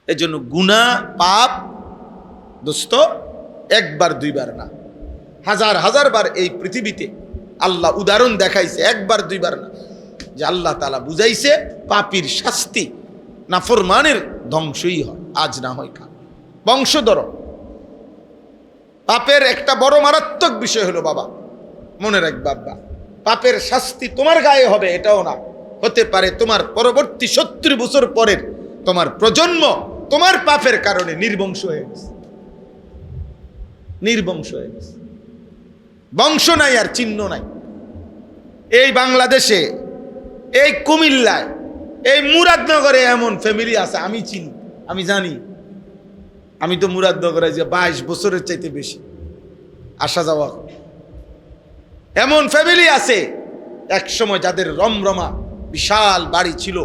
এই জন্য গুনাহ পাপ দোস্ত একবার দুইবার না, হাজার হাজার বার এই পৃথিবীতে আল্লাহ উদাহরণ দেখাইছে, একবার দুইবার না, যে আল্লাহ তাআলা বুঝাইছে পাপীর শাস্তি নাফরমানের ধ্বংসই হয়, আজ না হয় কাল। বংশধর পাপের একটা বড় মারাত্মক বিষয় হলো বাবা, মনে রাখ বাবা, পাপের শাস্তি তোমার গায়ে হবে এটাও না, হতে পারে তোমার পরবর্তী 70 বছর পরের তোমার প্রজন্ম তোমার পাপের কারণে নির্বংশ হয়ে গেছে, নির্বংশ হয়ে গেছে, বংশ নাই আর চিহ্ন নাই। এই বাংলাদেশে, এই কুমিল্লায়, এই মুরাদনগরে এমন ফ্যামিলি আছে আমি চিনি, আমি জানি। আমি তো মুরাদনগরে যে 22 বছরের চাইতে বেশি আসা যাওয়া। এমন ফ্যামিলি আছে এক সময় যাদের রমরমা বিশাল বাড়ি ছিল,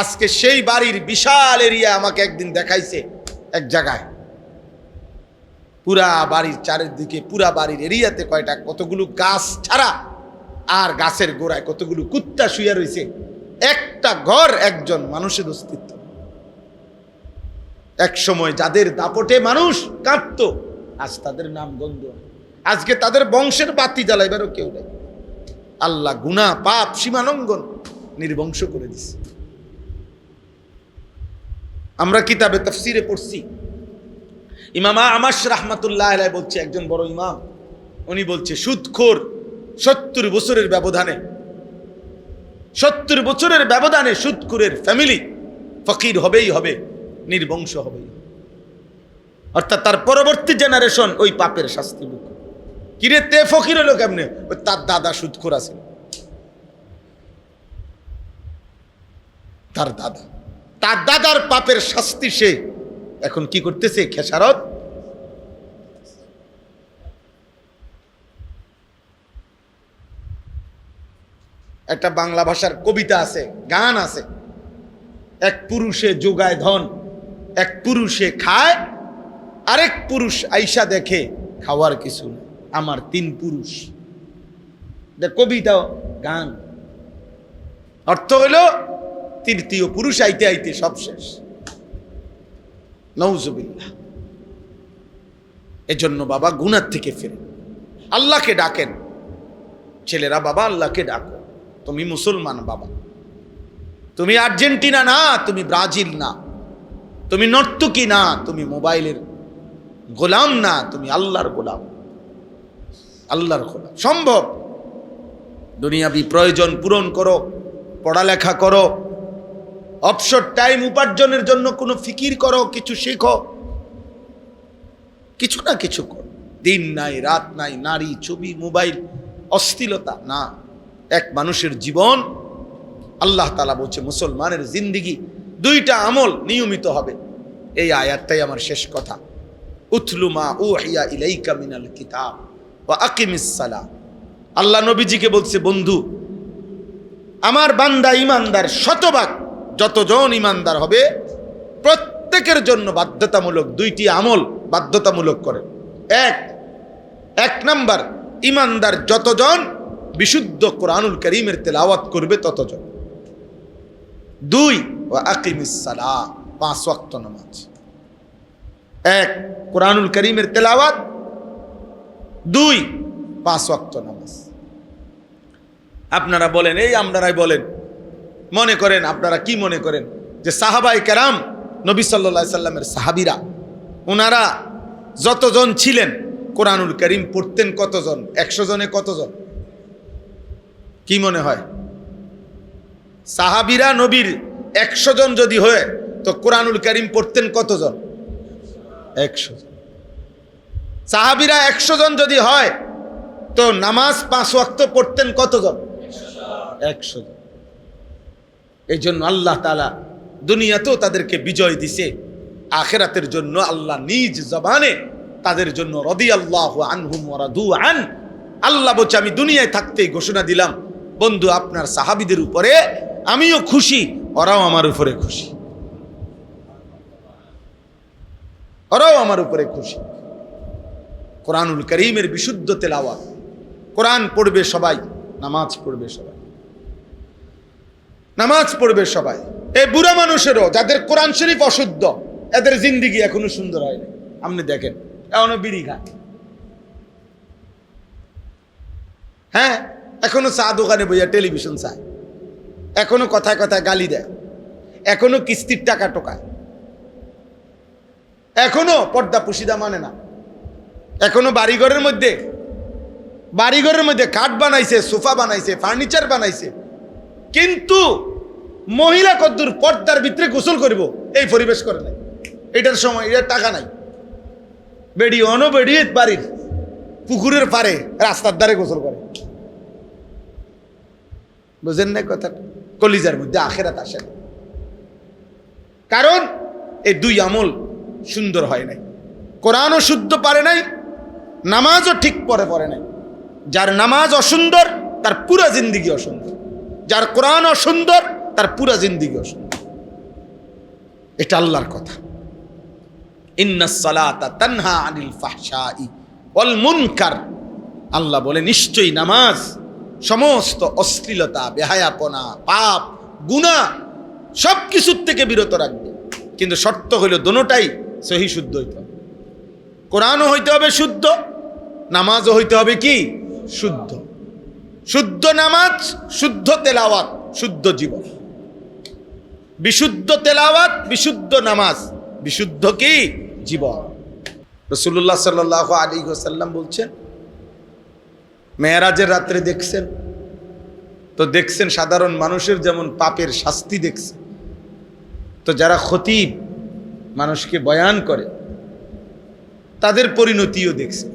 আজকে সেই বাড়ির বিশাল এরিয়া আমাকে একদিন দেখাইছে এক জায়গায়, পুরা বাড়ির চারিদিকে, পুরা বাড়ির এরিয়াতে কয়টা কতগুলো গাছ ছাড়া আর গাছের গোড়ায় কতগুলো কুত্তা শুয়ে রয়েছে, একটা ঘর একজন মানুষের অস্তিত্ব। এক সময় যাদের দাপটে মানুষ কাঁদত, আজ তাদের নাম গন্ধ, আজকে তাদের বংশের বাতি জ্বালাইবারও কেউ নেই। আল্লাহ গুনাহ পাপ সীমালঙ্ঘন নির্বংশ করে দিছে। আমরা কিতাবে তাফসিরে পড়ছি, ইমাম আমাশ রাহমাতুল্লাহ আলাইহি বলছে, একজন বড় ইমাম, উনি বলছে সুদখোর 70 বছরের ব্যবধানে, 70 বছরের ব্যবধানে সুদখোরের ফ্যামিলি ফকির হবেই হবে, নির্বংশ হবেই, অর্থাৎ তার পরবর্তী জেনারেশন ওই পাপের শাস্তি ভোগ। কিরে তে ফকির হলো কেমনে? ওই তার দাদা সুদখোর আছে, তার দাদার পাপের শাস্তি সে এখন কি করতেছে? খেসারত। একটা বাংলা ভাষার কবিতা আছে, গান আছে, এক পুরুষে যোগায় ধন, এক পুরুষে খায়, আরেক পুরুষ আইসা দেখে খাওয়ার কিছু না, আমার 3 পুরুষ। কবিতা গান, অর্থ হইল তৃতীয় পুরুষ আইতে আইতে সব শেষ। নাউজুবিল্লাহ। এজন্য বাবা গুনাহ থেকে ফিরে আল্লাহকে ডাকেন, ছেলেরা বাবা আল্লাহকে ডাকো। তুমি মুসলমান বাবা, তুমি আর্জেন্টিনা না, তুমি ব্রাজিল না, তুমি নর্তকী না, তুমি মোবাইলের গোলাম না, তুমি আল্লাহর গোলাম, আল্লাহর গোলাম। সম্ভব। দুনিয়াবি প্রয়োজন পূরণ করো, পড়ালেখা করো, অবসর টাইম উপার্জনের জন্য কোনো ফিকির করো, কিছু শেখো, কিছু না কিছু করো। দিন নাই রাত নাই, নারী, ছবি, মোবাইল, অস্থিরতা না। এক মানুষের জীবন, আল্লাহ তাআলা বলছে মুসলমানের জিন্দেগি 2টা আমল নিয়মিত হবে। এই আয়াতটাই আমার শেষ কথা। উতলু মা উহিয়া ইলাইকা মিনাল কিতাব ওয়া আকিমিস সালাহ। আল্লাহ নবীজিকে বলছে, বন্ধু আমার বান্দা ইমানদার, শতভাগ যতজন ইমানদার হবে প্রত্যেকের জন্য বাধ্যতামূলক 2টি আমল বাধ্যতামূলক করে। এক নাম্বার, ইমানদার যতজন বিশুদ্ধ কোরআনুল কারীমের তেলাওয়াত করবে ততজন। 2, ওয়া আকিমিস সালাহ, 5 ওয়াক্ত নামাজ। 1, কোরআনুল কারীমের তেলাওয়াত, 2, 5 ওয়াক্ত নামাজ। আপনারা বলেন, এই আপনারাই বলেন, মনে করেন, আপনারা কি মনে করেন যে সাহাবায়ে কেরাম, নবী সাল্লাল্লাহু আলাইহি সাল্লামের সাহাবীরা, ওনারা যতজন ছিলেন কোরআনুল কারীম পড়তেন কতজন? 100 জনে কতজন? কি মনে হয়? সাহাবীরা নবীর 100 জন যদি হয় তো কোরআনুল কারীম পড়তেন কতজন? 100 জন। সাহাবীরা 100 জন যদি হয় তো নামাজ 5 ওয়াক্ত পড়তেন কতজন? 100 জন। এই জন্য আল্লাহ তাআলা দুনিয়াতেও তাদেরকে বিজয় দিছে, আখিরাতের জন্য আল্লাহ নিজ জবানে তাদের জন্য রাদিয়াল্লাহু আনহুম ওয়া রাদু আন। আল্লাহ বলছে, আমি দুনিয়ায় থাকতেই ঘোষণা দিলাম, বন্ধু আপনার সাহাবীদের উপরে আমিও খুশি, ওরাও আমার উপরে খুশি, ওরাও আমার উপরে খুশি। কোরআনুল কারীমের বিশুদ্ধ তেলাওয়াত, কোরআন পড়বে সবাই, নামাজ পড়বে সবাই, নামাজ পড়বে সবাই। এই বুড়া মানুষেরও, যাদের কোরআন শরীফ অশুদ্ধ, এদের জিন্দিগি এখনো সুন্দর হয়নি। আপনি দেখেন এখনো বিড়ি খায়, হ্যাঁ, এখনো চা দোকানে বইয়া টেলিভিশন চায়, এখনো কথায় কথায় গালি দেয়, এখনো কিস্তির টাকা টোকায়, এখনো পর্দা পুশিদা মানে না, এখনো বাড়িঘরের মধ্যে কাঠ বানাইছে, সোফা বানাইছে, ফার্নিচার বানাইছে, কিন্তু মহিলা কদ্দুর পর্দার ভিতরে গোসল করব এই পরিবেশ করে নাই। এটার সময়, এটার টাকা নাই। বেড়িয়ে বাড়ির পুকুরের পারে রাস্তার ধারে গোসল করে। বুঝেন না কথা? কলিজার মধ্যে আখেরাত আসে না, কারণ এই দুই আমল সুন্দর হয় নাই। কোরআনও শুদ্ধ পারে নাই, নামাজও ঠিক পড়ে নাই। যার নামাজ অসুন্দর তার পুরা জিন্দিগি অসুন্দর, যার কোরআন অসুন্দর তার পুরা জিন্দিগি অসুন্দর। এটা আল্লাহর কথা। ইন্নাস সালাতা তানহা আনিল ফাহশাই ওয়াল মুনকার। আল্লাহ বলে নিশ্চয়ই নামাজ সমস্ত অশ্লীলতা, বেহায়াপনা, পাপ, গুনাহ সব কিছুর থেকে বিরত রাখবে, কিন্তু শর্ত হইল দোনোটাই সহি শুদ্ধ হইতে হবে। কোরআনও হইতে হবে শুদ্ধ, নামাজও হইতে হবে কি শুদ্ধ। শুদ্ধ নামাজ, শুদ্ধ তেলাওয়াত, শুদ্ধ জীবন। বিশুদ্ধ তেলাওয়াত, বিশুদ্ধ নামাজ, বিশুদ্ধ কি জীবন। রাসূলুল্লাহ সাল্লাল্লাহু আলাইহি ওয়াসাল্লাম বলছেন, মেরাজের রাত্রে দেখছেন তো দেখছেন সাধারণ মানুষের যেমন পাপের শাস্তি দেখছেন, তো যারা খতিব মানুষকে বয়ান করে তাদের পরিণতিও দেখছেন,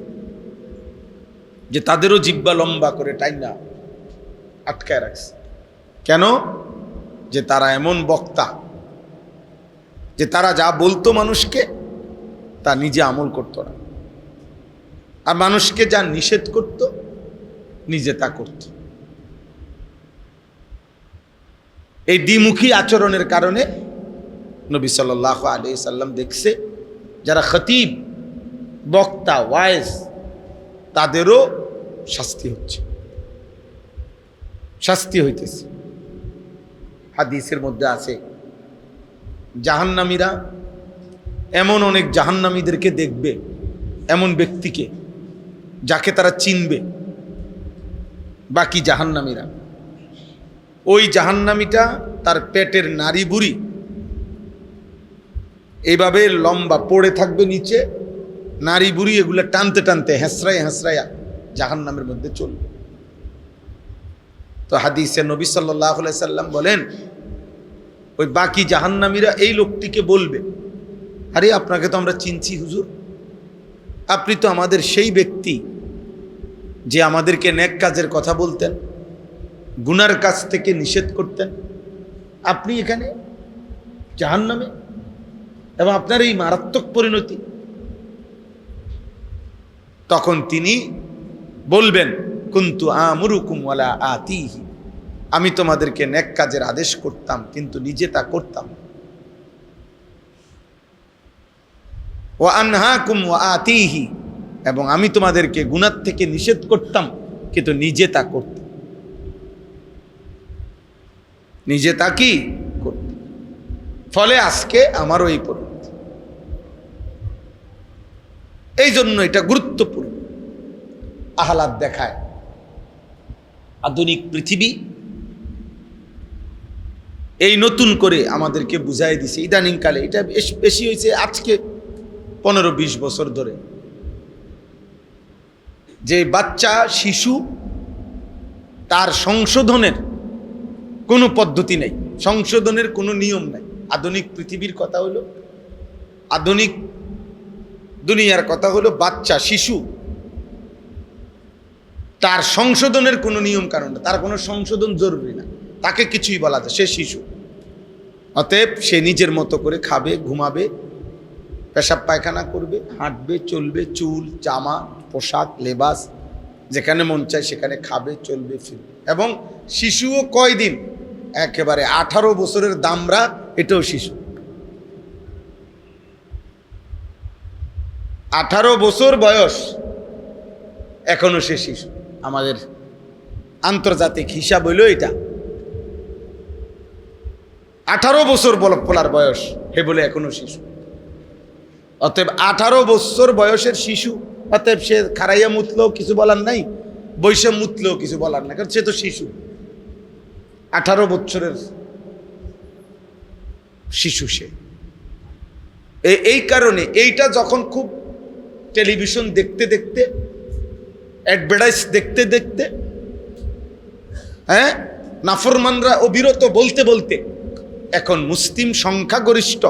যে তাদেরও জিহ্বা লম্বা করে টাইনা আটকায় রাখছে। কেন? যে তারা এমন বক্তা যে তারা যা বলতো মানুষকে তা নিজে আমল করত না, আর মানুষকে যা নিষেধ করত নিজে তা করত। এই দ্বিমুখী আচরণের কারণে নবী সাল্লাল্লাহু আলাইহি সাল্লাম দেখছে যারা খতিব, বক্তা, ওয়াইজ, তাদেরও শাস্তি হচ্ছে, শাস্তি হইতেছে। হাদিসের মধ্যে আছে জাহান্নামীরা এমন অনেক জাহান্নামীদেরকে দেখবে, এমন ব্যক্তিকে যাকে তারা চিনবে। বাকি জাহান্নামীরা, ওই জাহান্নামীটা তার পেটের নাড়ি বুড়ি এইভাবে লম্বা পড়ে থাকবে নিচে, নারী বুড়ি এগুলো টানতে টানতে হেঁসরাইয়া জাহান্নামের মধ্যে চলবে। তো হাদিসে নবী সাল্লাল্লাহু আলাইহি সাল্লাম বলেন, ওই বাকি জাহান্নামীরা এই লোকটিকে বলবে, আরে আপনাকে তো আমরা চিনছি হুজুর, আপনি তো আমাদের সেই ব্যক্তি যে আমাদেরকে নেক কাজের কথা বলতেন, গুনার কাজ থেকে নিষেধ করতেন, আপনি এখানে জাহান্নামে, এবং আপনার এই মারাত্মক পরিণতি। তখন তিনি বলবেন, কুনতু আমুরুকুম ওয়ালা আতিহি, আমি তোমাদেরকে নেক কাজের আদেশ করতাম কিন্তু নিজে তা করতাম। ওয়া আনহাকুম ওয়া আতিহি, এবং আমি তোমাদেরকে গুনাহ থেকে নিষেধ করতাম কিন্তু নিজে তা করতাম, নিজে তা কি করতাম। ফলে আজকে আমারও এই পরিণতি। এই জন্য এটা গুরুত্বপূর্ণ। আহলাদ দেখায় আধুনিক পৃথিবী এই নতুন করে আমাদেরকে বুঝাই দিছে ইদানিংকালে। এটা বেশি হয়েছে আজকে 15-20 বছর ধরে, যে বাচ্চা শিশু তার সংশোধনের কোনো পদ্ধতি নেই, সংশোধনের কোনো নিয়ম নাই। আধুনিক পৃথিবীর কথা হলো, আধুনিক দুনিয়ার কথা হলো বাচ্চা শিশু, তার সংশোধনের কোনো নিয়ম কারণ না, তার কোনো সংশোধন জরুরি না, তাকে কিছুই বলা যায়, সে শিশু। অতএব সে নিজের মতো করে খাবে, ঘুমাবে, পেশাব পায়খানা করবে, হাঁটবে, চলবে, চুল, জামা, পোশাক, লেবাস যেখানে মন চায় সেখানে খাবে, চলবে, ফিরবে। এবং শিশুও কয়দিন, একেবারে 18 বছরের দামরা, এটাও শিশু। 18 বছর বয়স, এখনো সে শিশু। আমাদের আন্তর্জাতিক হিসাব হইল এটা। 18 বছর পোলার বয়স, হে বলে এখনো শিশু। অতএব 18 বছর বয়সের শিশু, অতএব সে খারাইয়া মুতলেও কিছু বলার নাই, বৈশে মুতলেও কিছু বলার নাই, কারণ সে তো শিশু। 18 বছরের শিশু সে। এই কারণে এইটা যখন খুব টেলিভিশন দেখতে দেখতে, অ্যাডভার্টাইজ দেখতে দেখতে, হ্যাঁ, নাফরমানরা অবিরত বলতে বলতে এখন মুসলিম সংখ্যাগরিষ্ঠ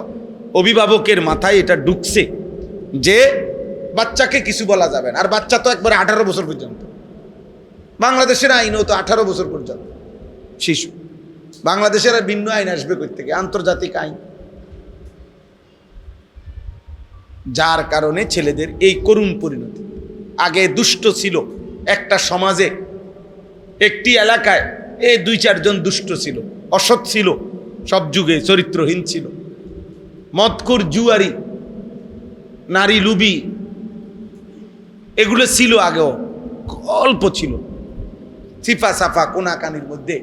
অভিভাবকের মাথায় এটা ঢুকছে যে বাচ্চাকে কিছু বলা যাবে না। আর বাচ্চা তো একবারে 18 বছর পর্যন্ত। বাংলাদেশের আইনও তো 18 বছর পর্যন্ত শিশু। বাংলাদেশের আর ভিন্ন আইন আসবে কই থেকে? আন্তর্জাতিক আইন। যার কারণে ছেলেদের এই করুণ পরিণতি। আগে দুষ্ট ছিল একটা সমাজে, একটি এলাকায় এই 2-4 জন দুষ্ট ছিল, অসৎ ছিল, সব যুগে চরিত্রহীন ছিল, মদখোর, জুয়ারি, নারী লুবি, এগুলো ছিল আগেও, অল্প ছিল, সিফা সাফা কোনাকানির মধ্যে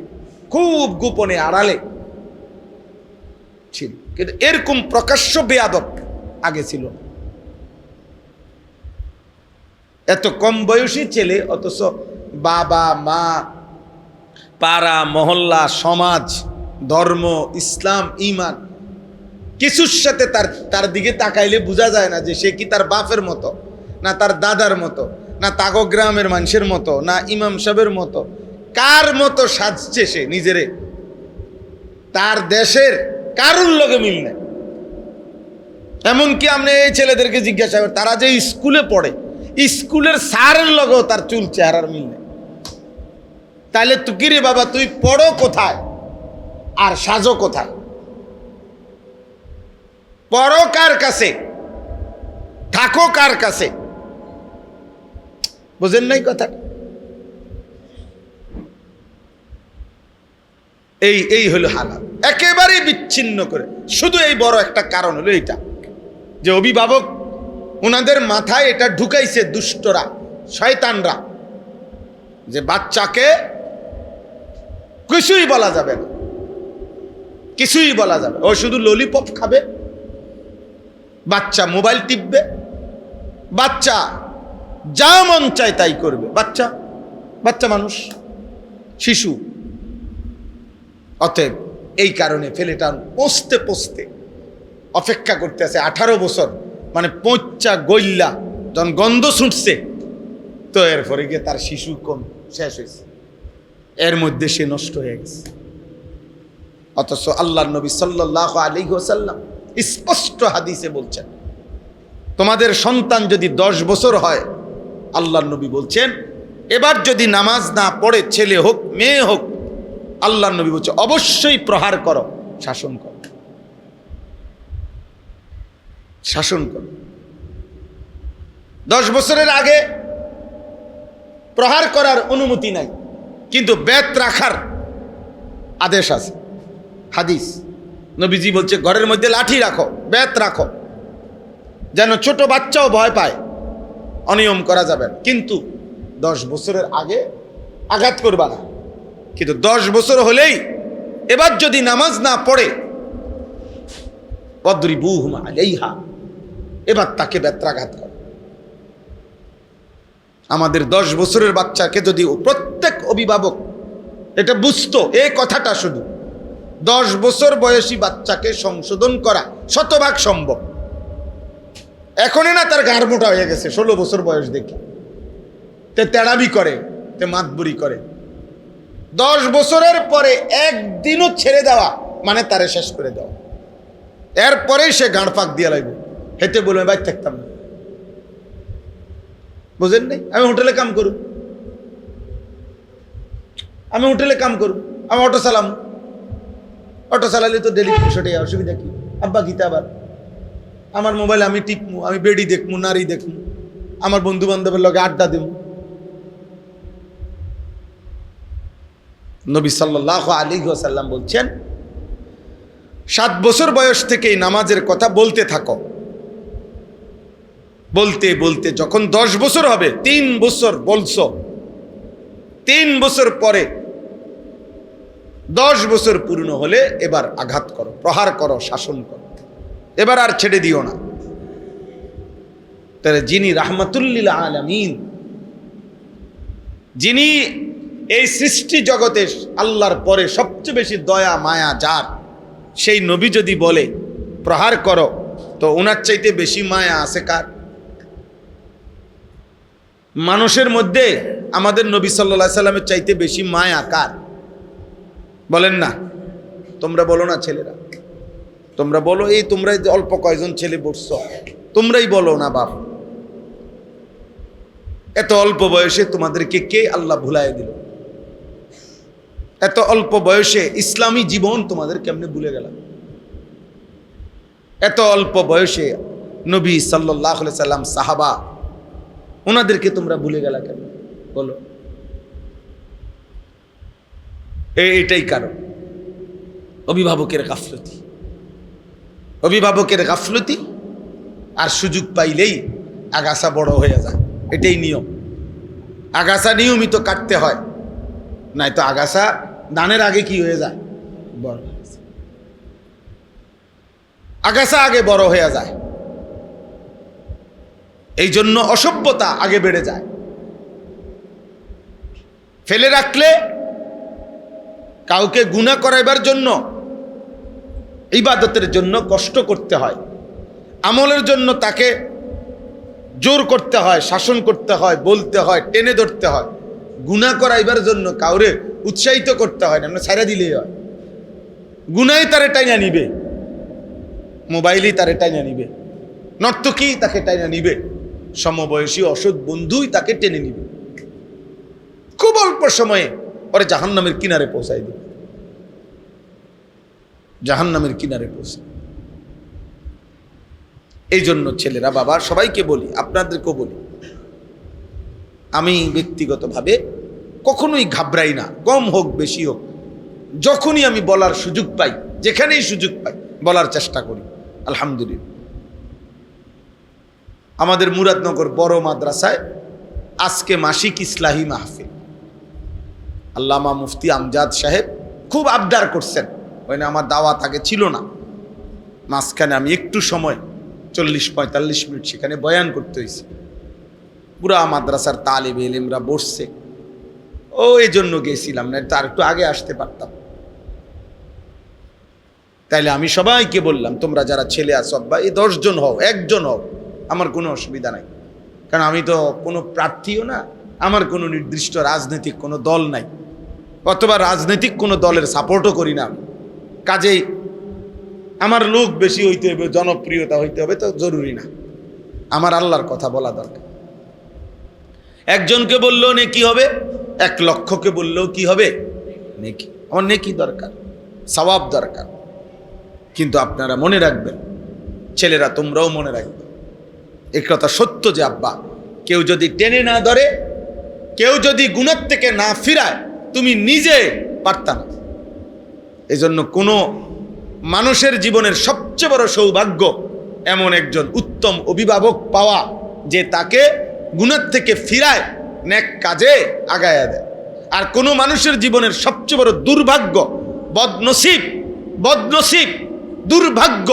খুব গোপনে আড়ালে ছিল, কিন্তু এরকম প্রকাশ্য বেয়াদব আগে ছিল। এত কম বয়সী ছেলে, অথচ বাবা মা, পাড়া মহল্লা, সমাজ, ধর্ম, ইসলাম, ঈমান কিছুর সাথে তার দিকে তাকাইলে বোঝা যায় না যে সে কি তার বাপের মতো, না তার দাদার মতো, না তাগো গ্রামের মানুষের মতো, না ইমাম সাহেবের মতো। কার মতো সাজছে সে নিজেরে? তার দেশের কারুর লগে মিল নেই। এমনকি আপনি এই ছেলেদেরকে জিজ্ঞাসা করেন, তারা যে স্কুলে পড়ে, স্কুলের স্যারের লগেও তার চুল চেহারার মিল নেই। তাহলে তুই রে বাবা, তুই পড়ো কোথায় আর সাজো কোথায়? পড়ো কার কাছে, থাকো কার কাছে? বুঝেন নাই কথা? এই হলো হালাল, একেবারে বিচ্ছিন্ন করে। শুধু এই বড় একটা কারণ হলো এইটা যে অভিভাবক ওনাদের মাথায় এটা ঢুকাইছে দুষ্টরা, শয়তানরা, যে বাচ্চাকে কিছুই বলা যাবে না, কিছুই বলা যাবে। ও শুধু ললিপপ খাবে, বাচ্চা মোবাইল টিপবে, বাচ্চা যা মন চায় তাই করবে। বাচ্চা মানুষ, শিশু। অতএব এই কারণে ছেলেটা পৌঁছতে পৌঁছতে অপেক্ষা করতে আছে 18 বছর, মানে পচা গইল্লা যখন গন্ধ ছুটছে, তো এরপরে গিয়ে তার শিশু কম শেষ হয়েছে, এর মধ্যে সে নষ্ট হয়ে গেছে। অথচ আল্লাহর নবী সাল্লাল্লাহু আলাইহি ওয়াসাল্লাম স্পষ্ট হাদিসে বলছেন, তোমাদের সন্তান যদি 10 বছর হয়, আল্লাহর নবী বলছেন, এবার যদি নামাজ না পড়ে, ছেলে হোক মেয়ে হোক, আল্লাহর নবী বলছে অবশ্যই প্রহার করো, শাসন করো, শাসন করো। 10 বছরের আগে প্রহার করার অনুমতি নাই, কিন্তু বেত রাখার আদেশ আছে। হাদিস নবীজি বলছে, ঘরের মধ্যে লাঠি রাখো, বেত রাখো, যেন ছোট বাচ্চাও ভয় পায়। অনিয়ম করা যাবে না, কিন্তু 10 বছরের আগে আঘাত করবা না। কিন্তু 10 বছর হলেই এবার যদি নামাজ না পড়ে, ওয়াদরিবুহুম আলাইহা, এবার তাকে বেত্রাঘাত করে। আমাদের 10 বছরের বাচ্চাকে যদি প্রত্যেক অভিভাবক এটা বুঝতো, এই কথাটা শুধু 10 বছর বয়সী বাচ্চাকে সংশোধন করা শতভাগ সম্ভব। এখনই না তার ঘাড় মোটা হয়ে গেছে 16 বছর বয়স দেখে, তে তেড়াবি করে, তে মাতবুরি করে। 10 বছরের পরে একদিনও ছেড়ে দেওয়া মানে তারে শেষ করে দেওয়া। এরপরেই সে গাঁড় ফাঁক দিয়ে লাগবে, হেঁটে বলবে বাইর থাকতাম না। বুঝেন নাই? আমি হোটেলে কাম করুম, আমি অটো চালাম, অটো চালালে তো ডেলি 300 টাকা, অসুবিধা কি? আব্বা গীতা, আবার আমার মোবাইল আমি টিপমু, আমি বেডি দেখমু, নারী দেখমু, আমার বন্ধু বান্ধবের লগে আড্ডা দেবো। নবী সাল্লাল্লাহু আলাইহি ওয়াসাল্লাম বলছেন, 7 বছর বয়স থেকেই নামাজের কথা বলতে থাকো। বলতে বলতে যখন 10 বছর হবে, 3 বছর বলছো, 3 বছর পরে 10 বছর পূর্ণ হলে এবার আঘাত করো, প্রহার করো, শাসন করো, এবার আর ছেড়ে দিও না। তাহলে যিনি রাহমাতুল লিল আলামিন, যিনি এই সৃষ্টি জগতে আল্লাহর পরে সবচেয়ে বেশি দয়া মায়া যার, সেই নবী যদি বলে প্রহার করো, তো ওনার চাইতে বেশি মায়া আছে কার? মানুষের মধ্যে আমাদের নবী সাল্লাল্লাহু আলাইহি সাল্লামের চাইতে বেশি মায়া কার? বলেন না, তোমরা বলো না ছেলেরা, তোমরা বলো। এই তোমরাই অল্প কয়জন ছেলে বসছো, তোমরাই বলো না বাপ, এত অল্প বয়সে তোমাদেরকে কে আল্লাহ ভুলাই দিল? এত অল্প বয়সে ইসলামী জীবন তোমাদের কেমনে ভুলে গেল? এত অল্প বয়সে নবী সাল্লাল্লাহু আলাইহি সাল্লাম, সাহাবা, ওনাদেরকে তোমরা ভুলে গেলা কেন? বলো। এটাই কারণ, অভিভাবকের গাফলতি। অভিভাবকের গাফলতি, আর সুযোগ পাইলেই আগাছা বড় হয়ে যায়। এটাই নিয়ম। আগাছা নিয়মিত কাটতে হয়, নাই তো আগাছা ধানের আগে কি হয়ে যায়? বড়। আগাছা আগে বড় হয়ে যায়, এই জন্য অসভ্যতা আগে বেড়ে যায়। ফেলে রাখলে কাউকে গুনাহ করাইবার জন্য, ইবাদতের জন্য কষ্ট করতে হয়, আমলের জন্য তাকে জোর করতে হয়, শাসন করতে হয়, বলতে হয়, টেনে ধরতে হয়। গুনাহ করাইবার জন্য কাউরে উৎসাহিত করতে হয় না, ছাড়া দিলেই হয়। গুনাই তারে টাইনা নিবে, মোবাইলই তারে টাইনা নিবে, নর্তকী তাকে টাইনা নিবে, সমবয়সী অসৎ বন্ধুই তাকে টেনে নিবে। খুব অল্প সময়ে পরে জাহান্নামের কিনারে পৌঁছাই দিবে, জাহান্নামের কিনারে পৌঁছে। এই জন্য ছেলেরা, বাবা, সবাইকে বলি, আপনাদেরকেও বলি, আমি ব্যক্তিগতভাবে কখনোই ঘাবড়াই না, কম হোক বেশি হোক। যখনই আমি বলার সুযোগ পাই, যেখানেই সুযোগ পাই, বলার চেষ্টা করি। আলহামদুলিল্লাহ, আমাদের মুরাদনগর বড় মাদ্রাসায় আজকে মাসিক ইসলাহি মাহফিল। আল্লামা মুফতি আমজাদ সাহেব খুব আবদার করছেন, ওই না আমার দাওয়াত আগে ছিল না, মাঝখানে আমি একটু সময় 40-45 মিনিট সেখানে বয়ান করতে হয়েছে। পুরা মাদ্রাসার তালিবে ইলমরা বসছে, এই জন্য গেছিলাম, না তার একটু আগে আসতে পারতাম। তাইলে আমি সবাইকে বললাম, তোমরা যারা ছেলে আছো বা এই 10 জন হও, 1 জন হও, আমার কোনো অসুবিধা নাই। কারণ আমি তো কোনো প্রার্থীও না, আমার কোনো নির্দিষ্ট রাজনৈতিক কোনো দল নাই, অথবা রাজনৈতিক কোনো দলের সাপোর্টও করি না। কাজেই আমার লোক বেশি হইতে হবে, জনপ্রিয়তা হইতে হবে তো জরুরি না, আমার আল্লাহর কথা বলা দরকার। একজনকে বললেও নেকি হবে, 1 লক্ষকে বললেও কি হবে? নেকি। আমার নেকি দরকার, সওয়াব দরকার। কিন্তু আপনারা মনে রাখবেন, ছেলেরা তোমরাও মনে রাখবে, এই কথা সত্য যে আব্বা, কেউ যদি টেনে না ধরে, কেউ যদি গুনাহ থেকে না ফিরায়, তুমি নিজে পারতা না। এই জন্য কোনো মানুষের জীবনের সবচেয়ে বড় সৌভাগ্য এমন একজন উত্তম অভিভাবক পাওয়া, যে তাকে গুনাহ থেকে ফিরায়, নেক কাজে আগায়া দেয়। আর কোনো মানুষের জীবনের সবচেয়ে বড় দুর্ভাগ্য, বদনসিব, দুর্ভাগ্য,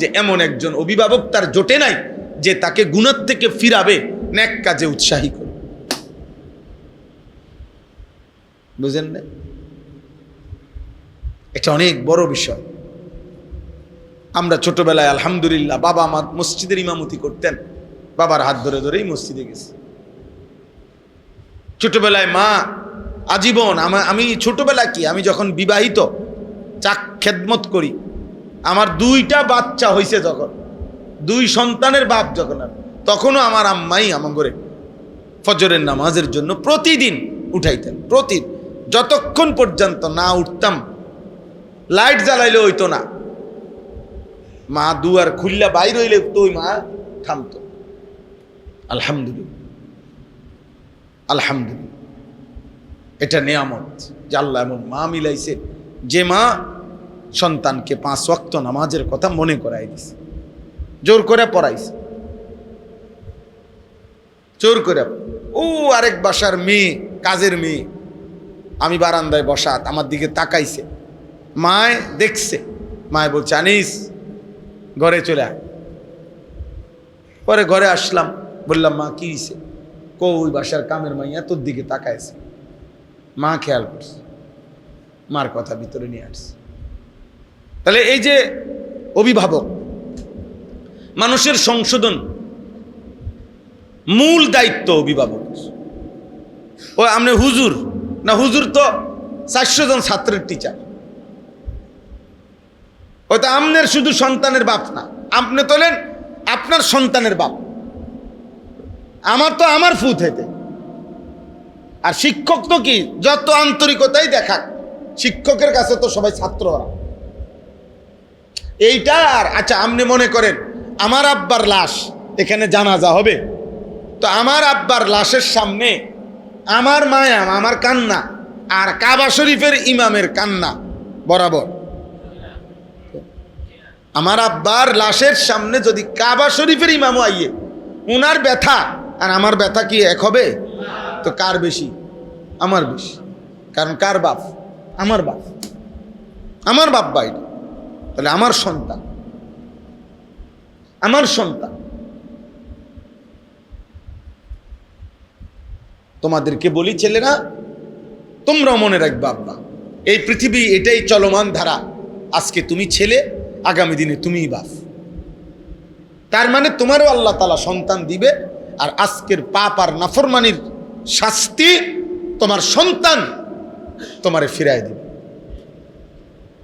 যে এমন একজন অভিভাবক তার জোটে নাই, যে তাকে গুনাহ থেকে ফিরাবে, নেক কাজে উৎসাহী করে। বুঝেন না? এটা অনেক বড় বিষয়। আমরা ছোটবেলায় আলহামদুলিল্লাহ, বাবা আমার মসজিদের ইমামতি করতেন, বাবার হাত ধরে ধরেই মসজিদে গেছি। ছোটবেলায় মা আজীবন, আমি ছোটবেলা কি, আমি যখন বিবাহিত, খেদমত করি, আমার 2টা বাচ্চা হয়েছে যখন, 2 সন্তানের বাপ যখন, তখনও আমার আম্মাই আমার ঘরে ফজরের নামাজের জন্য প্রতিদিন উঠাইতেন। যতক্ষণ পর্যন্ত না উঠতাম, লাইট জ্বালাইলে হইতো না, মা দুয়ার খুললা বাইর হইলে তো ওই মা থামতো। আলহামদুলিল্লাহ, এটা নেয়ামত যে আল্লাহ এমন মা মিলাইছে, যে মা সন্তানকে 5 ওয়াক্ত নামাজের কথা মনে করাই দিছে, জোর করে পড়াইছে, জোর করে। আরেক বাসার মেয়ে, কাজের মেয়ে, আমি বারান্দায় বসা, আমার দিকে তাকাইছে, মায় দেখছে, মায় বলছে আনিস ঘরে চলে আয়। পরে ঘরে আসলাম, বললাম মা কি হয়েছে? ওই বাসার কামের মাইয়া তোর দিকে তাকাইছে। মা খেয়াল করছে, মার কথা ভিতরে নিয়ে আসছে। তাহলে এই যে অভিভাবক, মানুষের সংশোধন মূল দায়িত্ব অভিভাবক। ও আপনি হুজুর না, হুজুর তো 400 জন ছাত্রের টিচার। ওইটা আপনার শুধু সন্তানের বাপ না, আপনি তোলেন আপনার সন্তানের বাপ। আমার তো আমার ফুত হেতে। আর শিক্ষক তো কি, যত আন্তরিকতাই দেখাক, শিক্ষকের কাছে তো সবাই ছাত্ররা। এইটা আর আচ্ছা, আপনি মনে করেন আমার আব্বার লাশ এখানে জানাজা হবে, তো আমার আব্বার লাশের সামনে আমার মায়া, আমার কান্না আর কাবা শরীফের ইমামের কান্না বরাবর। আমার আব্বার লাশের সামনে যদি কাবা শরীফের ইমামও আইয়ে, উনার ব্যথা আর আমার ব্যথা কি এক হবে? তো কার বেশি? আমার বেশি। কারণ কার বাপ? আমার বাপ, আমার বাপ বাইরে। তাহলে আমার সন্তান, আমার সন্তান। তোমাদেরকে বলি ছেলেরা, তোমরাও মনে রাখবে আব্বা, এই পৃথিবী এটাই চলমান ধারা। আজকে তুমি ছেলে, আগামী দিনে তুমিই বাপ। তার মানে তোমারও আল্লাহ তাআলা সন্তান দিবে, আর আজকের পাপ আর নাফরমানির শাস্তি তোমার সন্তান তোমারে ফিরায় দিবে।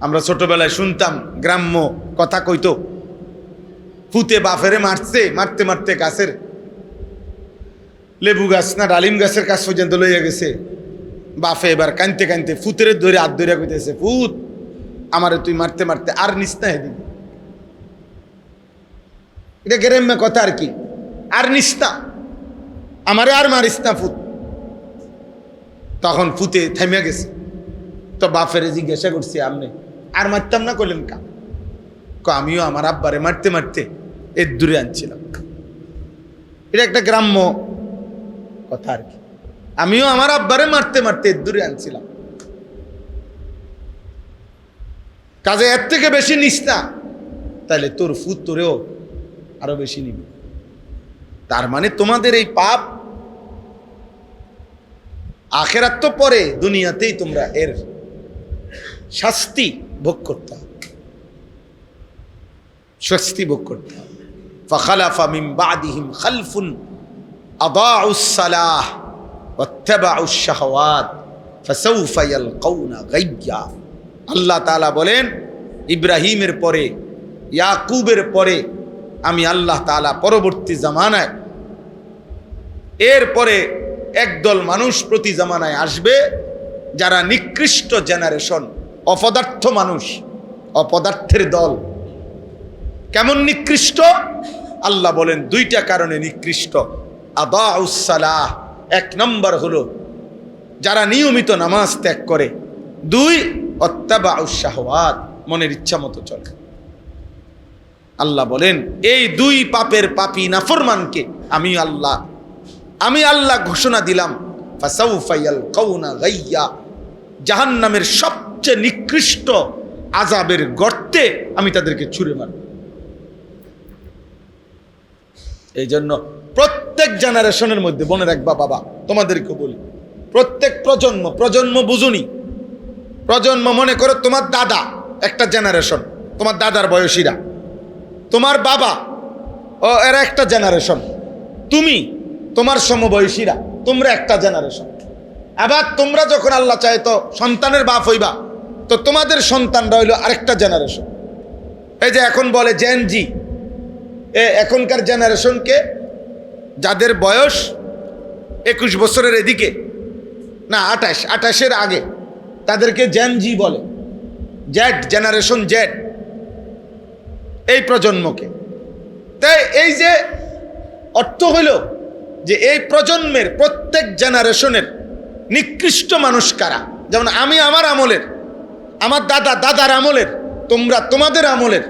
আমরা ছোটবেলায় শুনতাম, গ্রাম্য কথা কইতো, ফুতে বাফেরে মারছে, মারতে মারতে গাছের লেবু গাছ না ডালিম গাছের কাছ পর্যন্ত লইয়া গেছে। বাফে এবার কানতে কানতে ফুতের ধরে হাত ধরে কইতেছে, ফুত আমারে তুই মারতে মারতে আর নিস না হেদিন। এটা গ্রাম্য কথা আর কি, আর নিস না, আমারে আর মারিস না ফুত। তখন ফুতে থামিয়া গেছে। তো বাফেরে জিজ্ঞাসা করছি, আপনি আর মারতাম না? কইলেন কা? আমিও আমার আব্বারে মারতে মারতে এর দূরে আনছিলাম। এটা একটা গ্রাম্য কথা আর কি। আমিও আমার আব্বারে মারতে মারতে এর দূরে আনছিলাম। কাজে এর থেকে বেশি নিস না, তাহলে তোর ফুত তোরেও আরো বেশি নিবি। তার মানে তোমাদের এই পাপ আখেরাত তো পরে, দুনিয়াতেই তোমরা এর শাস্তি ভোগ করতে হবে, শাস্তি ভোগ করতে হবে। ফাখালাফা মিন বাদিহিম খালফুন আদাউস সালাহ ওয়াত্তাবাউশ শাহওয়াত ফাসাউফা ইয়ালকাউনা গায়্যা। আল্লাহ তাআলা বলেন, ইব্রাহিমের পরে, ইয়াকুবের পরে আমি আল্লাহ তাআলা পরবর্তী জামানায়, এরপরে একদল মানুষ প্রতি জামানায় আসবে, যারা নিকৃষ্ট জেনারেশন, অপদার্থ মানুষ, অপদার্থের দল। কেমন নিকৃষ্ট? আল্লাহ বলেন দুইটা কারণে নিকৃষ্ট। আদাউস সালাহ, এক নম্বর হলো যারা নিয়মিত নামাজ ত্যাগ করে। দুই, ওয়াত্তাবাউশ শাহওয়াত, মনের ইচ্ছা মতো চলে। আল্লাহ বলেন এই দুই পাপের পাপী নাফরমানকে আমি আল্লাহ ঘোষণা দিলাম, ফাসাউফা ইয়ালকাউনা গায়্যা, জাহান্নামের সবচেয়ে নিকৃষ্ট আযাবের গর্তে আমি তাদেরকে ছুঁড়ে মারব। এই জন্য প্রত্যেক জেনারেশনের মধ্যে মনে রাখবা বাবা, তোমাদেরকে বলি, প্রত্যেক প্রজন্ম বুঝুনি, প্রজন্ম মনে করো তোমার দাদা একটা জেনারেশন, তোমার দাদার বয়সীরা, তোমার বাবা ও এরা একটা জেনারেশন, তুমি তোমার সমবয়সীরা তোমরা একটা জেনারেশন। আবার তোমরা যখন আল্লাহ চায় তো সন্তানের বাপ হইবা, তো তোমাদের সন্তানরা হইল আরেকটা জেনারেশন। এই যে এখন বলে জেন জি, এখনকার জেনারেশনকে, যাদের বয়স 21 বছরের এদিকে না 28-এর আগে, তাদেরকে জেন জি বলে, জেড জেনারেশন জেড, এই প্রজন্মকে। তাই এই যে অর্থ হইল যে এই প্রজন্মের প্রত্যেক জেনারেশনের নিকৃষ্ট মানুষ কারা, যেমন আমি আমার আমলের, আমার দাদার আমলের, তোমরা তোমাদের আমলের,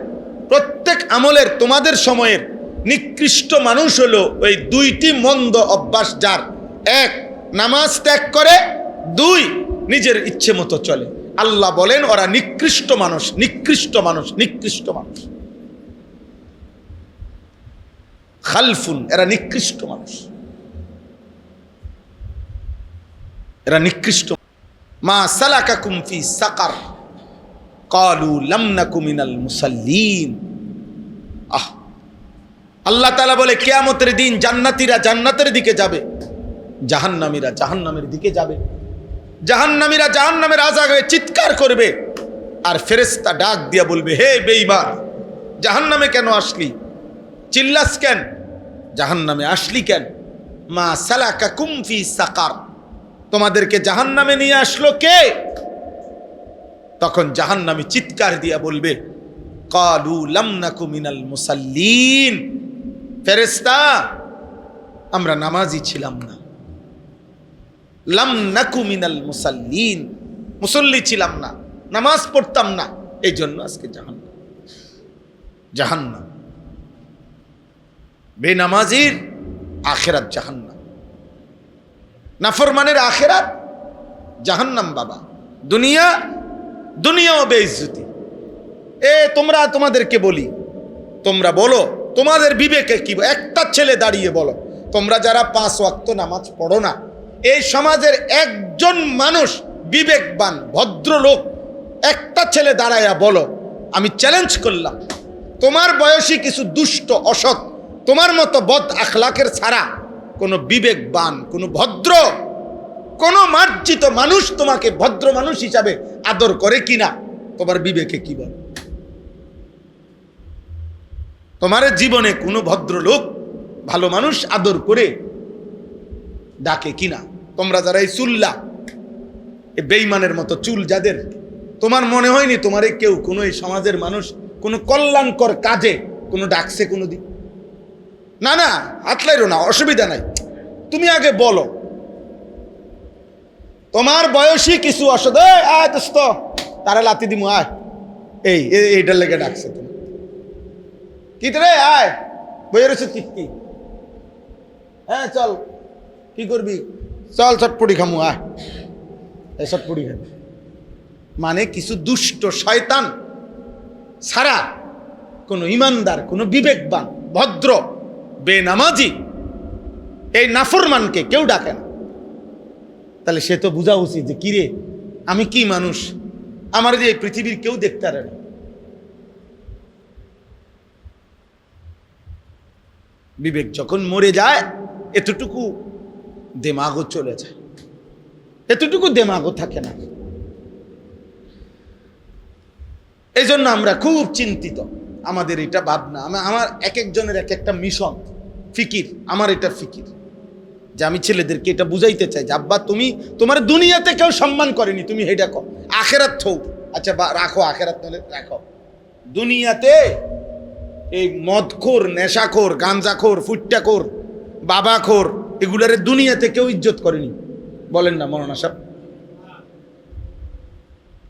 প্রত্যেক আমলের তোমাদের সময়ের নিকৃষ্ট মানুষ হলো ওই দুইটি মন্দ অভ্যাস, যার এক নামাজ ত্যাগ করে, দুই নিজের ইচ্ছে মতো চলে। আল্লাহ বলেন ওরা নিকৃষ্ট মানুষ, নিকৃষ্ট মানুষ, নিকৃষ্ট মানুষ। খালফুন, এরা নিকৃষ্ট মানুষ, এরা নিকৃষ্ট। মা সালাকাকুম ফি সাকার ক্বালু লাম নাকু মিনাল মুসাল্লিন। আল্লাহ তাআলা বলে কিয়ামতের দিন জান্নাতীরা জান্নাতের দিকে যাবে, জাহান্নামীরা জাহান্নামের দিকে যাবে। জাহান্নামীরা জাহান্নামের আযাবে চিৎকার করবে, আর ফেরেশতা ডাক দিয়া বলবে, হে বেঈমান, জাহান্নামে কেন আসলি? চিল্লাস কেন? জাহান্নামে আসলি কেন? মা সালাকাকুম ফি সাকার, তোমাদেরকে জাহান্নামে নিয়ে আসলো কে? তখন জাহান্নামী চিৎকার দিয়া বলবে, ক্বালু লাম নাকু মিনাল মুসাল্লিন, ফেরেশতা আমরা নামাজি ছিলাম না। লাম নাকু মিনাল মুসাল্লিন, মুসল্লি ছিলাম না, নামাজ পড়তাম না, এই জন্য আজকে জাহান্নাম। জাহান্নাম বেনামাজির আখিরাত জাহান্নাম, নাফরমানের আখিরাত জাহান্নাম। বাবা দুনিয়া, দুনিয়াও বেইজ্জতি। তোমরা, তোমাদেরকে বলি, তোমরা বলো তোমাদের বিবেকে কি? একটা ছেলে দাঁড়িয়ে বলো, তোমরা যারা 5 ওয়াক্ত নামাজ পড়ো না, এই সমাজের একজন মানুষ বিবেকবান ভদ্রলোক, একটা ছেলে দাঁড়ায়া বলো, আমি চ্যালেঞ্জ করলাম, তোমার বয়সী কিছু দুষ্ট অসৎ তোমার মতো বদ আখলাকের ছাড়া কোনো বিবেকবান, কোনো ভদ্র, কোনো মার্জিত মানুষ তোমাকে ভদ্র মানুষ হিসাবে আদর করে কিনা? তোমার বিবেকে কি বল? তোমার জীবনে কোনো ভদ্রলোক, ভালো মানুষ আদর করে ডাকে কিনা? তোমরা যারা এই চুল্লা, এই বেঈমানের মতো চুল যাদের, তোমার মনে হয়নি তোমারে কেউ কোনো এই সমাজের মানুষ কোনো কল্যাণকর কাজে কোনো ডাকছে কোনো দিন? না না, হাতলাইরো না, অসুবিধা নাই, তুমি আগে বলো। তোমার বয়সী কিছু অসদ, আয় দোস্ত তারা লাতি দিমু, আয়, এইটার লেগে ডাকছে তুমি। কি রে, আয় বইয়ের ওষুধ কি? হ্যাঁ চল, কি করবি? চল চটপটি খামু, আয়, এই চটপটি খাবি। মানে কিছু দুষ্ট শয়তান ছাড়া কোনো ইমানদার, কোনো বিবেকবান, ভদ্র, বেনামাজি এই নাফরমানকে কেউ ডাকে না। তাহলে সে তো বোঝা উচিত যে কিরে, আমি কি মানুষ, আমার যে এই পৃথিবীর কেউ দেখতে পারে না। বিবেক যখন মরে যায়, এতটুকু দেমাগও চলে যায়, এতটুকু দেমাগও থাকে না। এই জন্য আমরা খুব চিন্তিত, আমাদের এটা ভাবনা, আমার এক একজনের এক একটা মিশন, ফিকির। আমার এটা ফিকির যে আমি ছেলেদেরকে এটা বুঝাইতে চাই যে আব্বা, তুমি, তোমার দুনিয়াতে কেউ সম্মান করেনি, তুমি হেডা কো, আখেরাত থৌ, আচ্ছা রাখো, আখেরাত নাহলে রাখো। দুনিয়াতে এই মদখোর, নেশাখোর, গাঞ্জাখোর, ফুট্টাখোর, বাবাখোর, এগুলার দুনিয়াতে কেউ ইজ্জত করেনি, বলেন না মৌলানা সাহেব?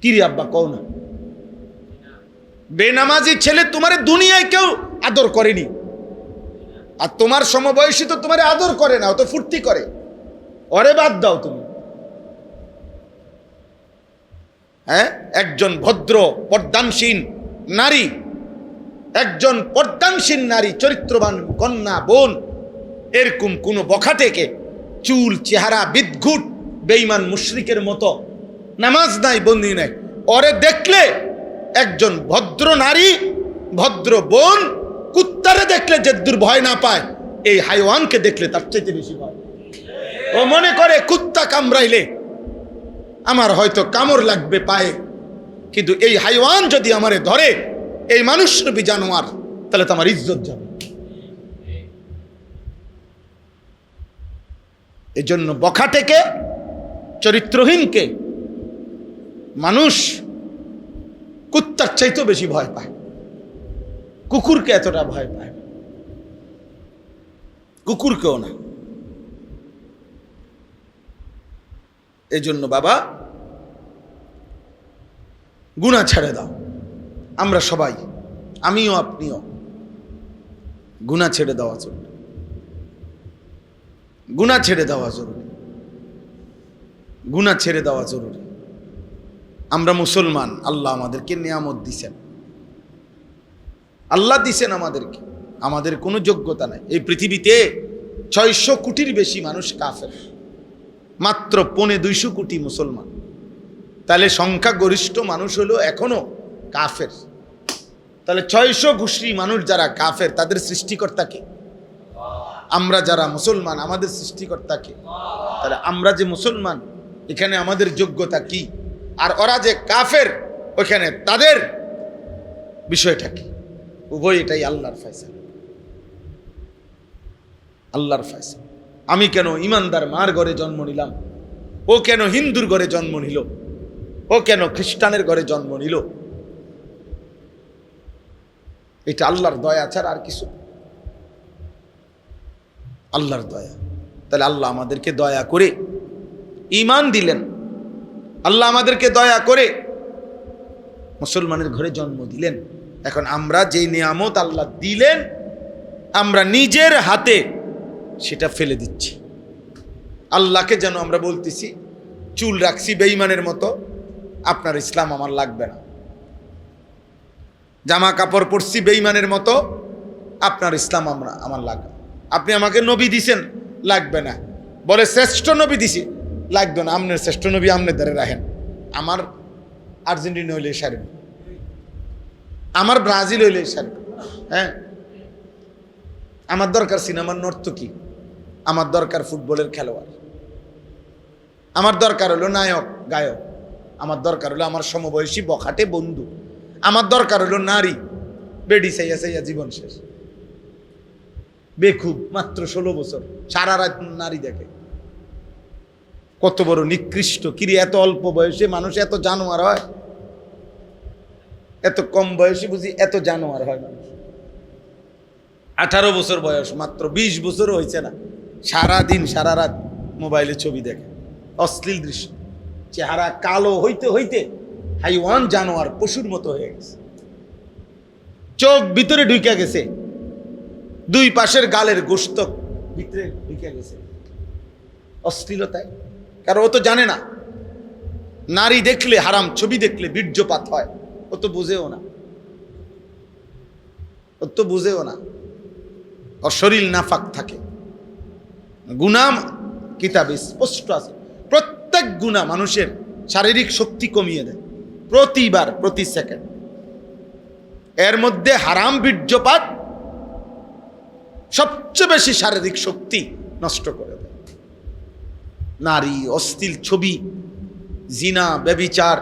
কি রে আব্বা কও না? বেনামাজি ছেলে তোমার দুনিয়ায় কেউ আদর করেনি, আর তোমার সমবয়সী তো তোমার আদর করে না, ও তো ফুর্তি করে, ওরে বাদ দাও তুমি। হ্যাঁ, একজন ভদ্র পর্দানসীন নারী, একজন পর্দানসীন নারী, চরিত্রবান কন্যা, বোন, এরকম কোন বখাটেকে, চুল চেহারা বিদঘুট বেঈমান মুশরিকের মতো, নামাজ নাই, বন্দি নাই, ওরে দেখলে একজন ভদ্র নারী, ভদ্র বোন, কুত্তারে দেখলে যে দূর ভয় না পায়, এই হাইওয়ানকে দেখলে তার চাইতে বেশি ভয়। ও মনে করে কুত্তা কামড়াইলে আমার হয়তো কামড় লাগবে পায়ে, কিন্তু এই হাইওয়ান যদি আমারে ধরে, এই মানুষরূপী জানোয়ার, তাহলে তো আমার ইজ্জত যাবে। এই জন্য বখাটেকে, চরিত্রহীনকে মানুষ কুত্তার চাইতেও বেশি ভয় পায়, কুকুরকে এতটা ভয় পায়, কুকুরকেও না। এই জন্য বাবা, গুনাহ ছেড়ে দাও। আমরা সবাই, আমিও আপনিও, গুনাহ ছেড়ে দেওয়া জরুরি, গুনাহ ছেড়ে দেওয়া জরুরি, গুনাহ ছেড়ে দেওয়া জরুরি। আমরা মুসলমান, আল্লাহ আমাদেরকে নিয়ামত দিছেন, আল্লাহ দিছেন আমাদেরকে, আমাদের কোনো যোগ্যতা নাই। এই পৃথিবীতে 600 কোটির বেশি মানুষ কাফের, মাত্র 250 কোটি মুসলমান। তাহলে সংখ্যাগরিষ্ঠ মানুষ হলো এখনো কাফের। তাহলে 600 কোটি মানুষ যারা কাফের, তাদের সৃষ্টিকর্তা কে? আমরা যারা মুসলমান, আমাদের সৃষ্টিকর্তা কে? তাহলে আমরা যে মুসলমান, এখানে আমাদের যোগ্যতা কি? আর ওরা যে কাফের, ওইখানে তাদের বিষয়টা কি? উভয় এটাই আল্লাহর ফয়সালা, আল্লাহর ফয়সালা। আমি কেন ইমানদার মার ঘরে জন্ম নিলাম, ও কেন হিন্দুর ঘরে জন্ম নিল, ও কেন খ্রিস্টানের ঘরে জন্ম নিল, এটা আল্লাহর দয়া ছাড়া আর কিছু, আল্লাহর দয়া। তাহলে আল্লাহ আমাদেরকে দয়া করে ঈমান দিলেন, আল্লাহ আমাদেরকে দয়া করে মুসলমানের ঘরে জন্ম দিলেন। এখন আমরা যে নিয়ামত আল্লাহ দিলেন, আমরা নিজের হাতে সেটা ফেলে দিচ্ছি। আল্লাহকে যেন আমরা বলতেছি, চুল রাখছি বেঈমানের মতো, আপনার ইসলাম আমার লাগবে না। জামা কাপড় পরছি বেঈমানের মতো, আপনার ইসলাম আমার লাগবে। আপনি আমাকে নবী দিছেন, লাগবে না। বলে শ্রেষ্ঠ নবী দিছি, লাগবে না। আপনার শ্রেষ্ঠ নবী আপনি ধরে রাখেন, আমার আর্জেন্টিনা হইলে সারবে, আমার ব্রাজিল হইলে সারবে। হ্যাঁ, আমার দরকার সিনেমার নর্তকী, আমার দরকার ফুটবলের খেলোয়াড়, আমার দরকার হলো নায়ক গায়ক, আমার দরকার হলো আমার সমবয়সী বখাটে বন্ধু, আমার দরকার হলো নারী, বেডি চাইয়া চাইয়া জীবন শেষ, বেখুব, মাত্র 16 বছর, সারা রাত নারী দেখে। কত বড় নিকৃষ্ট! কিরে, এত অল্প বয়সে মানুষ এত জানোয়ার হয়? এত কম বয়সে বুঝি এত জানোয়ার হয় মানুষ? 18 বছর বয়স, মাত্র 20 বছরও হয়েছে না, সারাদিন সারা রাত মোবাইলে ছবি দেখে, অশ্লীল দৃশ্য, চেহারা কালো হইতে হইতে হাইওয়ান, জানোয়ার, পশুর মতো হয়ে গেছে, চোখ ভিতরে ঢুকে গেছে, দুই পাশের গালের গোশত ভিতরে ঢুকে গেছে অশ্লীলতায়। কারণ ও তো জানে না নারী দেখলে হারাম, ছবি দেখলে বীর্যপাত হয়, ও তো বুঝেও না, ও তো বুঝেও না। ওর শরীর নাফাক থাকে, গুনাহ কিতাবে স্পষ্ট আছে, প্রত্যেক গুনাহ মানুষের শারীরিক শক্তি কমিয়ে দেয় প্রতিবার, প্রতি সেকেন্ড। এর মধ্যে হারাম বীর্যপাত সবচেয়ে বেশি শারীরিক শক্তি নষ্ট করে দেয়। নারী, অশ্লীল ছবি, জিনা, ব্যভিচার,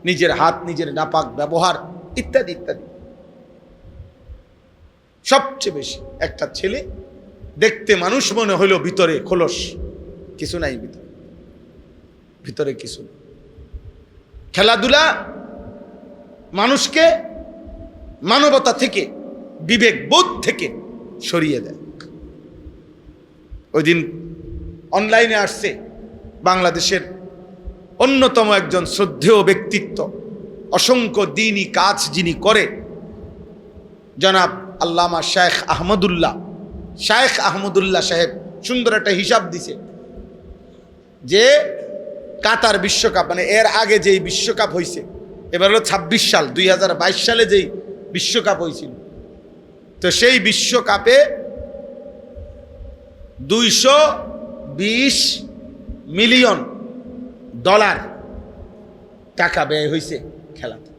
নিজের হাত নিজের নাপাক ব্যবহার, ইত্যাদি ইত্যাদি। সবচেয়ে বেশি একটা ছেলে দেখতে মানুষ মনে হইল, ভিতরে খোলস, কিছু নাই, ভিতরে কিছু। খেলাধুলা মানুষকে মানবতা থেকে, বিবেক বোধ থেকে সরিয়ে দেয়। ওই দিন অনলাইনে আসছে বাংলাদেশের অন্যতম একজন শ্রদ্ধেয় ব্যক্তিত্ব, অসংখ্য দ্বীনি কাজ যিনি করে, জনাব আল্লামা শেখ আহমদুল্লাহ সাহেব সুন্দর একটা হিসাব দিছে যে কাতার বিশ্বকাপ, মানে এর আগে যেই বিশ্বকাপ হয়েছে, এবার হলো 26 সাল, 2022 সালে যেই বিশ্বকাপ হয়েছিল, তো সেই বিশ্বকাপে $220 মিলিয়ন টাকা ব্যয় হয়েছে খেলাতে।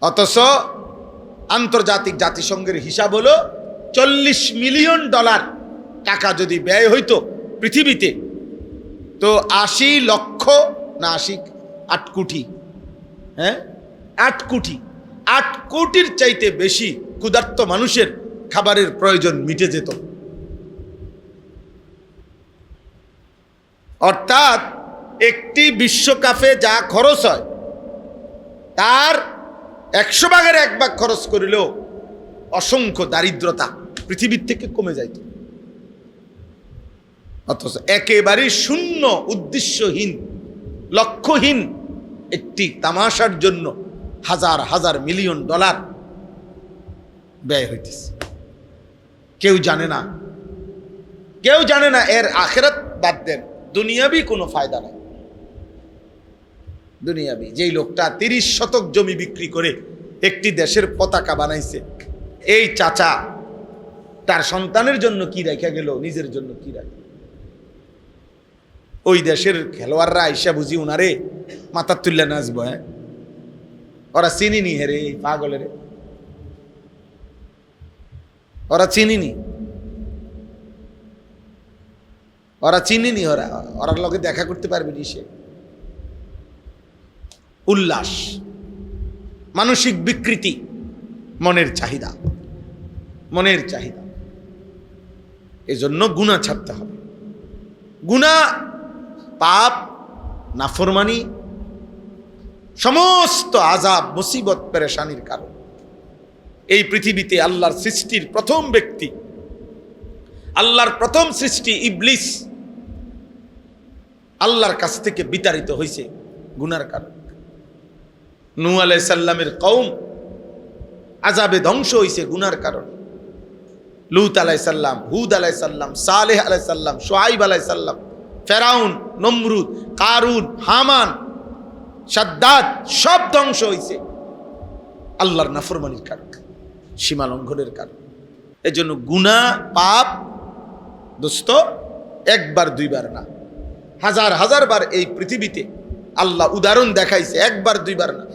অথচ আন্তর্জাতিক জাতিসংঘের হিসাব হলো $40 মিলিয়ন টাকা যদি ব্যয় হইতো পৃথিবীতে, তো 80 লক্ষ না 8 কোটি, হ্যাঁ 8 কোটির চাইতে বেশি ক্ষুধার্ত মানুষের খাবারের প্রয়োজন মিটে যেত। অর্থাৎ একটি বিশ্বকাপে যা খরচ হয় তার 100 ভাগের 1 ভাগ খরচ করিলেও অসংখ্য দারিদ্রতা পৃথিবীর থেকে কমে যাইত। অথচ একেবারে শূন্য, উদ্দেশ্যহীন, লক্ষ্যহীন একটি তামাশার জন্য হাজার হাজার মিলিয়ন ডলার ব্যয় হইতেছে। কেউ জানে না এর আখিরাত বাদ দেন, দুনিয়াবি কোনো ফায়দা নাই। দুনিয়াবি। যেই লোকটা 30 শতক জমি বিক্রি করে একটি দেশের পতাকা বানাইছে, এই চাচা তার সন্তানের জন্য কি রেখে গেল, নিজের জন্য কি রাখে? ওই দেশের খেলোয়াড়রা আইসা বুঝি উনারে মাথা তুল্লা নাচবো? হ্যাঁ, ওরা চিনিনি হেরে এই পাগলের, ওরা চিনিনি, ওরা চিনিনি, ওরার লগে দেখা করতে পারবে নি সে। উল্লাস, মানসিক বিকৃতি, মনের চাহিদা, মনের চাহিদা। এজন্য গুনাহ ছাড়তে হবে। গুনাহ, পাপ, নাফরমানি সমস্ত আযাব, মুসিবত, পেরেশানির কারণ। এই পৃথিবীতে আল্লাহর সৃষ্টির প্রথম ব্যক্তি, আল্লাহর প্রথম সৃষ্টি ইবলিস আল্লাহর কাছ থেকে বিতাড়িত হয়েছে গুনার কারণ। নূহ আলাইহিস সালামের কওম আযাবে ধ্বংস হয়েছে গুনার কারণ। লূত আলাইহিস সালাম, হুদ আলাইহিস সালাম, সালেহ আলাইহিস সালাম, শুআইব আলাইহিস সালাম, ফেরাউন, নমরুদ, কারুন, হামান, শাদ্দাদ সব ধ্বংস হয়েছে আল্লাহর নাফরমানির কারণ, সীমা লঙ্ঘনের কারণ। এজন্য গুনাহ, পাপ দোস্ত একবার দুইবার না, হাজার হাজার বার এই পৃথিবীতে আল্লাহ উদাহরণ দেখাইছে, একবার দুইবার না,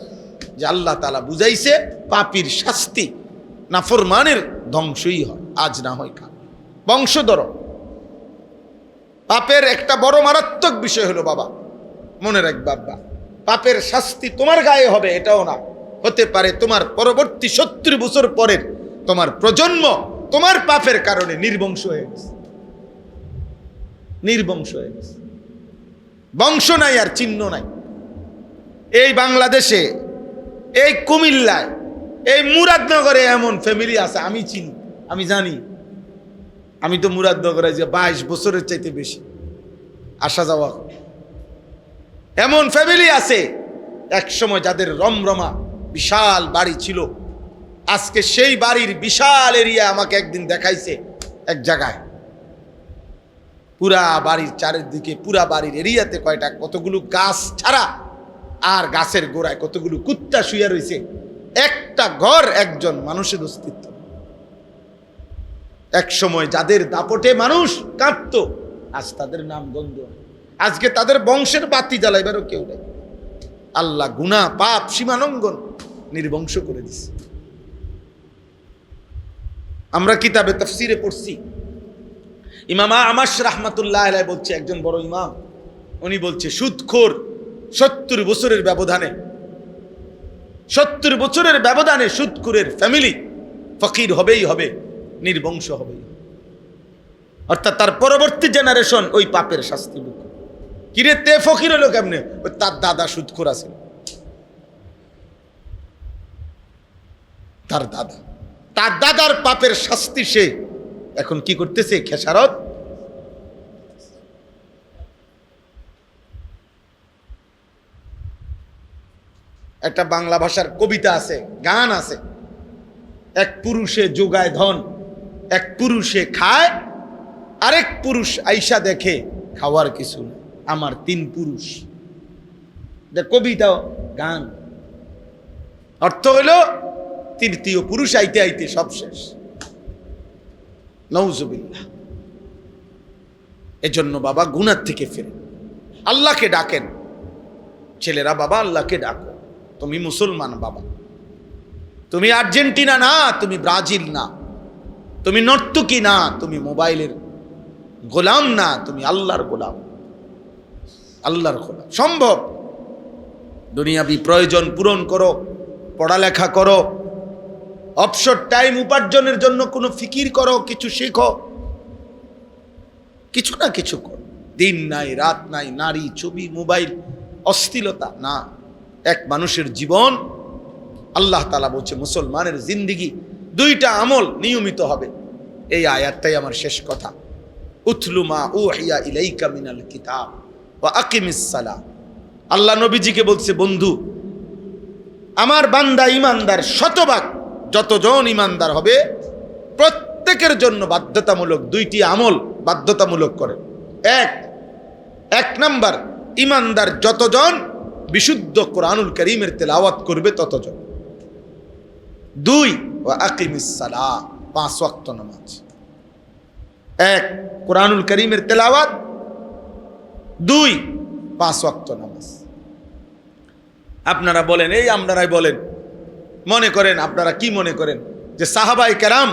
যে আল্লাহ তাআলা বুঝাইছে পাপীর শাস্তি, নাফরমানের ধ্বংসই হয়, আজ না হয় কাল। বংশধর পাপের একটা বড় মারাত্মক বিষয় হলো বাবা, মনে রাখ বাবা, পাপের শাস্তি তোমার গায়ে হবে এটাও না, হতে পারে তোমার পরবর্তী 70 বছর পরের তোমার প্রজন্ম তোমার পাপের কারণে নির্বংশ হয়ে গেছে, নির্বংশ হয়ে গেছে, বংশ নাই আর চিহ্ন নাই। এই বাংলাদেশে, এই কুমিল্লায়, এই মুরাদনগরে এমন ফ্যামিলি আছে আমি চিনি, আমি জানি। আমি তো মুরাদনগরে যে 22 বছরের চাইতে বেশি আসা যাওয়া। এমন ফ্যামিলি আছে এক সময় যাদের রমরমা বিশাল বাড়ি ছিল, আজকে সেই বাড়ির বিশাল এরিয়া আমাকে একদিন দেখাইছে এক জায়গায়, পুরা বাড়ির চারিদিকে, পুরা বাড়ির এরিয়াতে কয়টা কতগুলো গাছ ছাড়া আর গাছের গোড়ায় কতগুলো কুত্তা শুয়ে রয়েছে, একটা ঘর, একজন মানুষের অস্তিত্ব। এক সময় যাদের দাপটে মানুষ কাঁপত, আজ তাদের নাম গন্ধ, আজকে তাদের বংশের বাতি জ্বালাইবারও কেউ নেই। আল্লাহ গুনাহ, পাপ, সীমালঙ্ঘন নির্বংশ করে দিছে। আমরা কিতাবে তাফসিরে পড়ছি, ইমাম আমাশ রাহমাতুল্লাহ আলাইহি বলছে, একজন বড় ইমাম, উনি বলছে সুদখোর 70 বছরের ব্যবধানে, 70 বছরের ব্যবধানে সুদখোরের ফ্যামিলি ফকির হবেই হবে, নির্বংশ হবেই। অর্থাৎ তার পরবর্তী জেনারেশন ওই পাপের শাস্তি ভোগ। কিরে তে ফকির হলো কেমনে? ওই তার দাদা সুদখোর আছে, তার দাদা, তার দাদার পাপের শাস্তি সে এখন কি করতেছে? খেসারত। একটা বাংলা ভাষার কবিতা আছে, গান আছে, এক পুরুষে যোগায় ধন, এক পুরুষে খায়, আরেক পুরুষ আইসা দেখে খাওয়ার কিছু না, আমার 3 পুরুষ। কবিতা, গান, অর্থ হইল তৃতীয় পুরুষ আইতে আইতে সব শেষ। নাউজুবিল্লাহ। এজন্য বাবা গুনাহ থেকে ফিরে আল্লাহকে ডাকেন। ছেলেরা বাবা আল্লাহকে ডাকো। তুমি মুসলমান বাবা, তুমি আর্জেন্টিনা না, তুমি ব্রাজিল না, তুমি নর্তকী না, তুমি মোবাইলের গোলাম না, তুমি আল্লাহর গোলাম, আল্লাহর গোলাম। সম্ভব। দুনিয়াবি প্রয়োজন পূরণ করো, পড়ালেখা করো, অবসর টাইম উপার্জনের জন্য কোনো ফিকির করো, কিছু শেখো, কিছু না কিছু করো। দিন নাই রাত নাই, নারী, ছবি, মোবাইল, অশ্লীলতা না। এক মানুষের জীবন, আল্লাহ তাআলা বলছে মুসলমানের জিন্দিগি 2টা আমল নিয়মিত হবে। এই আয়াতটাই আমার শেষ কথা। উতলু মা উহিয়া ইলাইকা মিনাল কিতাব ওয়া আকিমিস সালাহ। আল্লাহ নবীজিকে বলছে, বন্ধু আমার বান্দা ইমানদার, শতভাগ যতজন ইমানদার হবে প্রত্যেকের জন্য বাধ্যতামূলক 2টি আমল বাধ্যতামূলক করে। এক নাম্বার, ইমানদার যতজন বিশুদ্ধ কোরআনুল কারীমের তেলাওয়াত করবে ততজন। 2 ওয়া আকিমিস সালাহ, 5 ওয়াক্ত নামাজ। 1 কোরআনুল কারীমের তেলাওয়াত, 2 5 ওয়াক্ত নামাজ। আপনারা বলেন, এই আপনারাই বলেন, মনে করেন, আপনারা কি মনে করেন যে সাহাবায়ে কেরাম,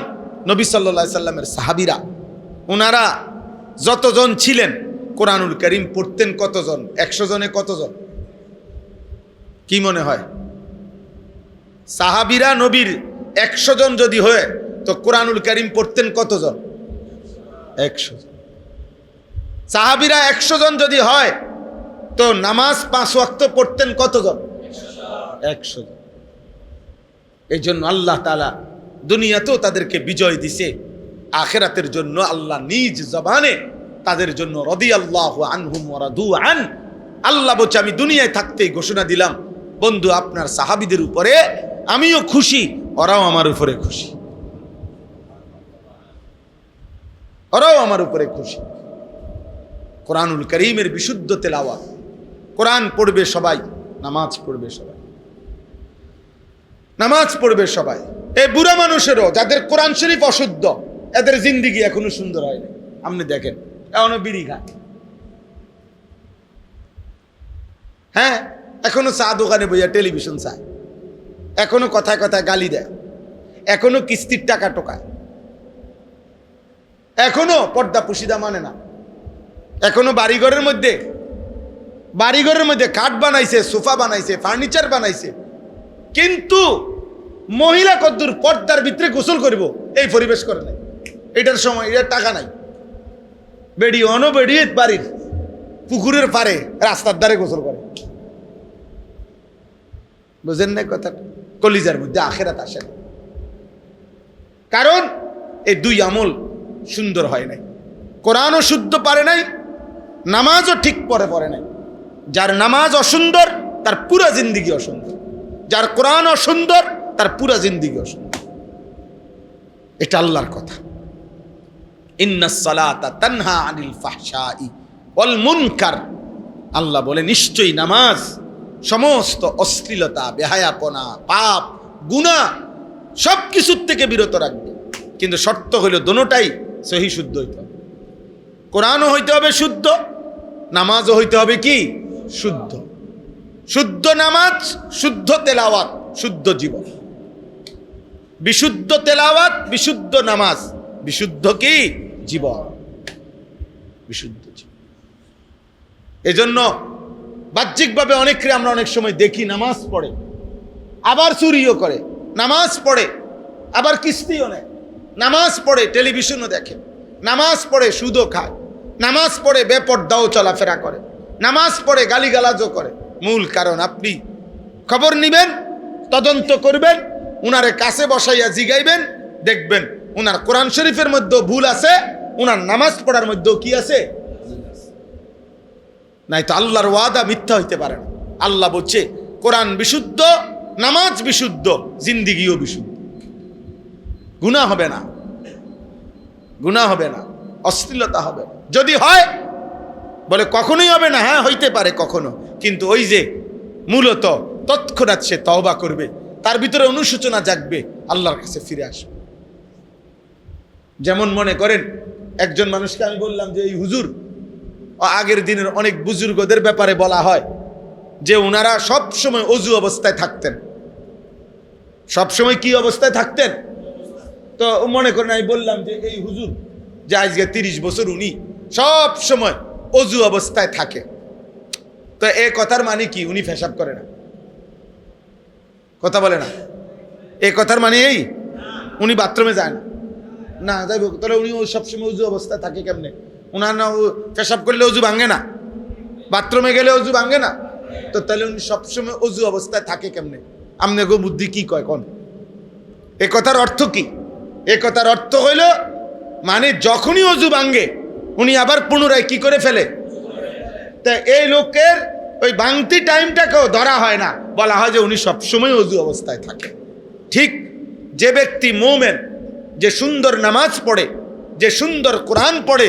নবী সাল্লাল্লাহু আলাইহি সাল্লামের সাহাবীরা, ওনারা যতজন ছিলেন কোরআনুল কারীম পড়তেন কতজন? 100 জনে কতজন? কি মনে হয়? সাহাবীরা নবীর 100 জন যদি হয় তো কোরআনুল কারীম পড়তেন কতজন? 100 জন। সাহাবীরা 100 জন যদি হয় তো নামাজ 5 ওয়াক্ত পড়তেন কতজন? 100 জন। এই জন্য আল্লাহ তাআলা দুনিয়াতেও তাদেরকে বিজয় দিছে, আখিরাতের জন্য আল্লাহ নিজ জবানে তাদের জন্য রাদিয়াল্লাহু আনহুম ওয়া রাদু আন, আল্লাহ বলছে আমি দুনিয়ায় থাকতেই ঘোষণা দিলাম, বন্ধু আপনার সাহাবীদের উপরে আমিও খুশি, ওরাও আমার উপরে খুশি, ওরাও আমার উপরে খুশি। কোরআনুল কারীমের বিশুদ্ধ তেলাওয়াত, কোরআন পড়বে সবাই, নামাজ পড়বে সবাই, নামাজ পড়বে সবাই। এই বুড়া মানুষেরও যাদের কোরআন শরীফ অশুদ্ধ, এদের জিন্দিগি এখনো সুন্দর হয়নি। আপনি দেখেন এখনো বিড়ি খায়, হ্যাঁ, এখনো চা দোকানে বইয়া টেলিভিশন চায়, এখনো কথায় কথায় গালি দেয়, এখনো কিস্তির টাকা টোকায়, এখনো পর্দা পুশিদা মানে না, এখনো বাড়িঘরের মধ্যে কাঠ বানাইছে, সোফা বানাইছে, ফার্নিচার বানাইছে, কিন্তু মহিলা কদ্দুর পর্দার ভিতরে গোসল করব এই পরিবেশ করে নাই, এটার সময়, এটার টাকা নাই। বেড়ি বেড়িয়ে বাড়ির পুকুরের পারে রাস্তার ধারে গোসল করে। বুঝেন না কথা? কলিজার মধ্যে আখিরাত আসে না, কারণ এই 2 আমল সুন্দর হয় নাই। কোরআনও শুদ্ধ পারে নাই, নামাজও ঠিক পড়ে নাই। যার নামাজ অসুন্দর তার পুরা জিন্দিগি অসুন্দর, যার কোরআন অসুন্দর তার পুরা জিন্দিগি অসুন্দর। এটা আল্লাহর কথা। ইন্নাস সালাতা তানহা আনিল ফাহশাই ওয়াল মুনকার, আল্লাহ বলে নিশ্চয়ই নামাজ সমস্ত অশ্লীলতা, বেহায়াপনা, পাপ, গুনাহ সব কিছুর থেকে বিরত রাখবে, কিন্তু শর্ত হইল দোনোটাই সহি শুদ্ধ হইতে হবে। কোরআনও হইতে হবে শুদ্ধ, নামাজও হইতে হবে কি শুদ্ধ। শুদ্ধ নামাজ, শুদ্ধ তেলাওয়াত, শুদ্ধ জীবন। বিশুদ্ধ তেলাওয়াত, বিশুদ্ধ নামাজ, বিশুদ্ধ কি জীবন, বিশুদ্ধ জীবন। এজন্য বাহ্যিকভাবে অনেককে আমরা অনেক সময় দেখি নামাজ পড়ে আবার চুরিও করে, নামাজ পড়ে আবার কিস্তিও নেয়, নামাজ পড়ে টেলিভিশনও দেখে, নামাজ পড়ে সুদও খায়, নামাজ পড়ে বেপরদাও চলাফেরা করে, নামাজ পড়ে গালিগালাজও করে। মূল কারণ আপনি খবর নিবেন, তদন্ত করবেন, উনারে কাছে বসাইয়া জিগাইবেন, দেখবেন উনার কোরআন শরীফের মধ্যেও ভুল আছে, উনার নামাজ পড়ার মধ্যেও কি আছে, নাই তো আল্লাহর ওয়াদা মিথ্যা হইতে পারে না। আল্লাহ বলছে কোরআন বিশুদ্ধ, নামাজ বিশুদ্ধ, জিন্দিগিও বিশুদ্ধ, গুনাহ হবে না, গুনাহ হবে না, অশ্লীলতা হবে না। যদি হয় বলে কখনোই হবে না, হ্যাঁ হইতে পারে কখনো, কিন্তু ওই যে মূলত তৎক্ষণাৎ সে তওবা করবে, তার ভিতরে অনুশোচনা জাগবে, আল্লাহর কাছে ফিরে আসবে। যেমন মনে করেন একজন মানুষকে আমি বললাম যে এই হুজুর, আগের দিনের অনেক বুজুর্গদের ব্যাপারে বলা হয় যে ওনারা সব সময় অজু অবস্থায় থাকতেন। সব সময় কি অবস্থায় থাকতেন? তো মনে করেন আমি বললাম যে এই হুজুর যে আজকে 30 বছর উনি সব সময় অজু অবস্থায় থাকে, তো এই কথার মানে কি উনি পেশাব করে না? কথা বলে না। এই কথার মানে এই উনি বাথরুমে যায় না? না যাইব, তাহলে উনি সবসময় উজু অবস্থায় থাকে কেমনে? উনার না পেশাব করলে অজু ভাঙে না, বাথরুমে গেলে অজু ভাঙে না, তো তাহলে উনি সবসময় অজু অবস্থায় থাকে কেমনে? আমনে গো বুদ্ধি কি কয় কোন? এ কথার অর্থ কি? এ কথার অর্থ হইল মানে যখনই অজু ভাঙে উনি আবার পুনরায় কি করে ফেলে। তা এই লোকের ওই ভাঙতি টাইমটাকেও ধরা হয় না, বলা হয় যে উনি সবসময় অজু অবস্থায় থাকে। ঠিক যে ব্যক্তি মুমিন, যে সুন্দর নামাজ পড়ে, যে সুন্দর কোরআন পড়ে,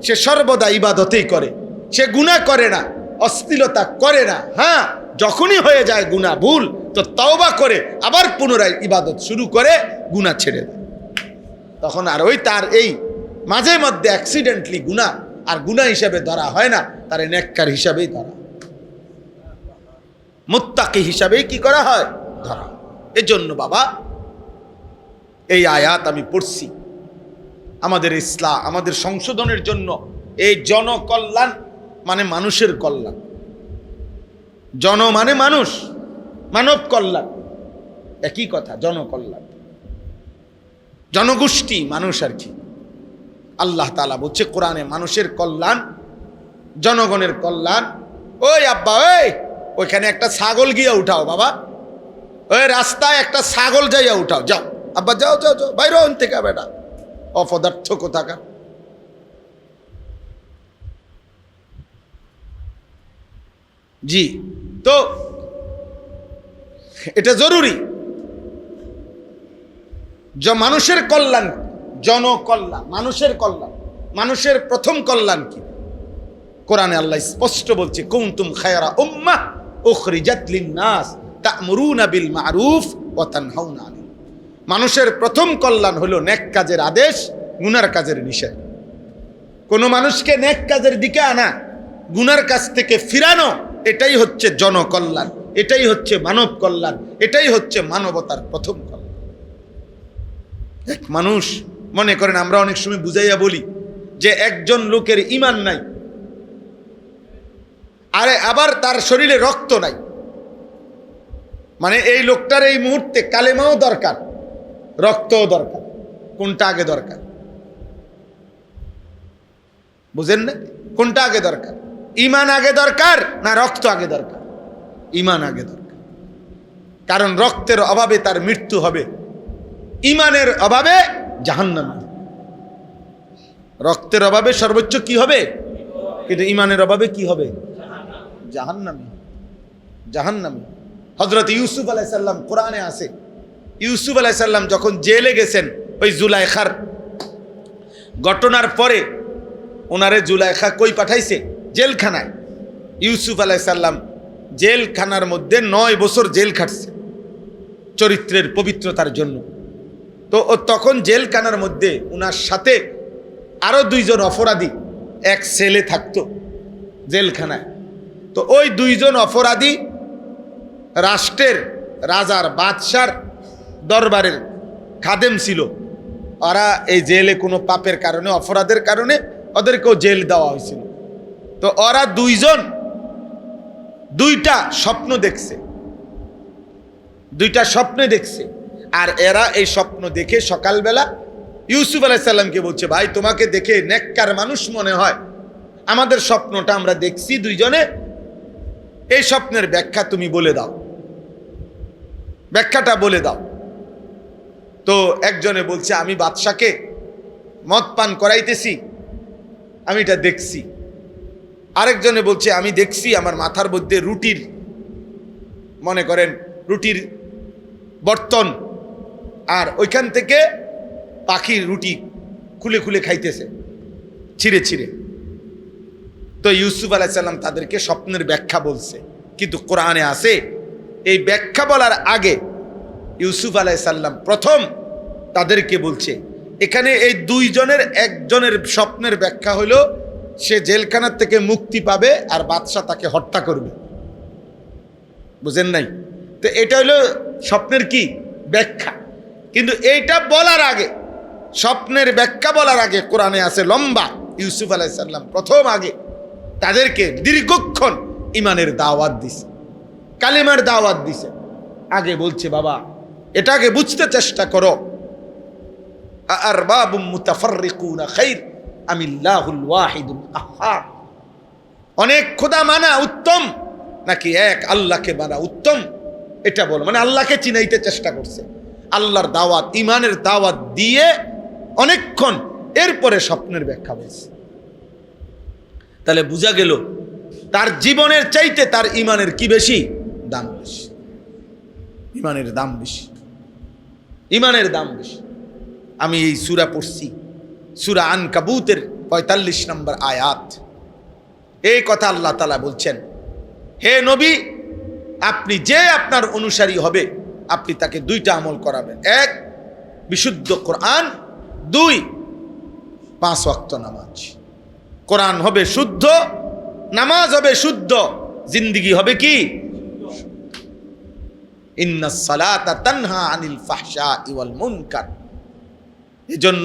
সে সর্বদা ইবাদতেই করে, সে গুনাহ করে না, অশ্লীলতা করে না। হ্যাঁ, যখনই হয়ে যায় গুনাহ ভুল, তো তওবা করে আবার পুনরায় ইবাদত শুরু করে গুনাহ ছেড়ে দেয়। তখন আর ওই তার এই মাঝে মধ্যে অ্যাক্সিডেন্টলি গুনাহ আর গুনাহ হিসাবে ধরা হয় না, তার নেককার হিসাবেই ধরা, মুত্তাকি হিসাবেই কি করা হয়, ধরা। এজন্য বাবা এই আয়াত আমি পড়ছি আমাদের ইসলাম, আমাদের সংশোধনের জন্য। এই জনকল্যাণ মানে মানুষের কল্যাণ, জন মানে মানুষ, মানব কল্যাণ একই কথা, জনকল্যাণ, জনগোষ্ঠী মানুষ আর কি। আল্লাহ তাআলা বলছে কোরআনে মানুষের কল্যাণ, জনগণের কল্যাণ। ওই আব্বা, ওইখানে একটা ছাগল গিয়া উঠাও বাবা, ওই রাস্তায় একটা ছাগল যাইয়া উঠাও, যাও আব্বা, যাও যাও যাও, বাইরে হন থেকে বেটা, অপদার্থ কোথাকার। জি, তো এটা জরুরি। মানুষের কল্যাণ, জনকল্যাণ, মানুষের কল্যাণ। মানুষের প্রথম কল্যাণ কি? কোরআনে আল্লাহ স্পষ্ট বলছে, কুনতুম খায়রা উম্মাহ উখরিজাত লিন-নাস তা'মুরুনা বিল মা'রুফ ওয়া তানহাউনা আনিল। মানুষের প্রথম কল্যাণ হলো নেক কাজের আদেশ, গুনার কাজের নিষেধ। কোন মানুষকে নেক কাজের দিকে আনা, গুনার কাজ থেকে ফিরানো, এটাই হচ্ছে জনকল্যাণ, এটাই হচ্ছে মানব কল্যাণ, এটাই হচ্ছে মানবতার প্রথম কল্যাণ। এক মানুষ, মনে করেন আমরা অনেক সময় বুঝাইয়া বলি যে একজন লোকের ঈমান নাই, আরে আবার তার শরীরে রক্ত নাই, মানে এই লোকটার এই মুহূর্তে কালেমাও দরকার, রক্তও দরকার। কোনটা আগে দরকার? বুঝেন না? কোনটা আগে দরকার? ঈমান আগে দরকার না রক্ত আগে দরকার? ঈমান আগে দরকার। কারণ রক্তের অভাবে তার মৃত্যু হবে, ঈমানের অভাবে জাহান্নামী। রক্তের অভাবে সর্বোচ্চ কি হবে? কিন্তু ঈমানের অভাবে কি হবে? জাহান্নামী, জাহান্নামী। হযরত ইউসুফ আলাইহিস সালাম কোরআনে আছে, ইউসুফ আলাইহিস সালাম যখন জেলে গেছেন ওই জুলাইখার ঘটনার পরে, ওনারে জুলাইখা কই পাঠাইছে? জেলখানায়। ইউসুফ আলাইহিস সালাম জেলখানার মধ্যে 9 বছর জেল খাটছে চরিত্রের পবিত্রতার জন্য। তো তখন জেলখানার মধ্যে ওনার সাথে আরো 2 জন অপরাধী, এক ছেলে থাকতো জেলখানায়। তো ওই 2 জন অপরাধী রাষ্ট্রের, রাজার, বাদশার দরবারের খাদেম ছিল। ওরা এই জেলে কোনো পাপের কারণে, অপরাধের কারণে ওদেরকেও জেল দেওয়া হয়েছিল। তো ওরা 2 জন 2টা স্বপ্ন দেখছে, 2টা স্বপ্নে দেখছে। আর এরা এই স্বপ্ন দেখে সকালবেলা ইউসুফ আলাইহিস সালামকে বলছে, ভাই তোমাকে দেখে নেককার মানুষ মনে হয়, আমাদের স্বপ্নটা আমরা দেখছি 2 জনে, এই স্বপ্নের ব্যাখ্যা তুমি বলে দাও, ব্যাখ্যাটা বলে দাও। তো একজনে বলছে, আমি বাদশাকে মদ পান করাইতেছি, আমি এটা দেখছি। আরেকজনে বলছে, আমি দেখছি আমার মাথার মধ্যে রুটির, মনে করেন রুটির বর্তন, আর ওইখান থেকে পাখির রুটি খুলে খুলে খাইতেছে, ছিঁড়ে ছিঁড়ে। তো ইউসুফ আলাইহিস সালাম তাদেরকে স্বপ্নের ব্যাখ্যা বলছে, কিন্তু কোরআনে আছে এই ব্যাখ্যা বলার আগে ইউসুফ আলাইহিস সালাম প্রথম তাদেরকে বলছে, এখানে এই 2 জনের একজনের স্বপ্নের ব্যাখ্যা হলো সে জেলখানার থেকে মুক্তি পাবে আর বাদশা তাকে হত্যা করবে। বুঝেন নাই? তো এটা হলো স্বপ্নের কি ব্যাখ্যা। কিন্তু এইটা বলার আগে, স্বপ্নের ব্যাখ্যা বলার আগে কোরআনে আছে লম্বা, ইউসুফ আলাইহিস সালাম প্রথম আগে তাদেরকে দীর্ঘক্ষণ ঈমানের দাওয়াত দিছে, কালিমার দাওয়াত দিছে। আগে বলছে, বাবা এটাকে বুঝতে চেষ্টা করো, আরবাবুম মুতাফাররিকুনা খায়র আমিল্লাহুল ওয়াহিদুল কাহ্হার। অনেক খোদা মানা উত্তম নাকি এক আল্লাহকে মানা উত্তম, এটা বলো। মানে আল্লাহকে চিনাইতে চেষ্টা করছে, আল্লাহর দাওয়াত, ঈমানের দাওয়াত দিয়ে অনেকক্ষণ, এরপরে স্বপ্নের ব্যাখ্যা বলছে। তাহলে বোঝা গেল তার জীবনের চাইতে তার ঈমানের কি বেশি? দাম বেশি। ঈমানের দাম বেশি, ঈমানের দাম বেশি। আমি এই সূরা পড়ছি, সূরা আনকাবুতের 45 নম্বর আয়াত। এই কথা আল্লাহ তাআলা বলছেন, হে নবী আপনি যে আপনার অনুসারী হবে আপনি তাকে দুইটা আমল করাবেন। এক, বিশুদ্ধ কোরআন। দুই, 5 ওয়াক্ত নামাজ। কোরআন হবে শুদ্ধ, নামাজ হবে শুদ্ধ, জিন্দেগি হবে কি? ইন্নাস সালাতা তানহা আনিল ফাহশাই ওয়াল মুনকার। এজন্য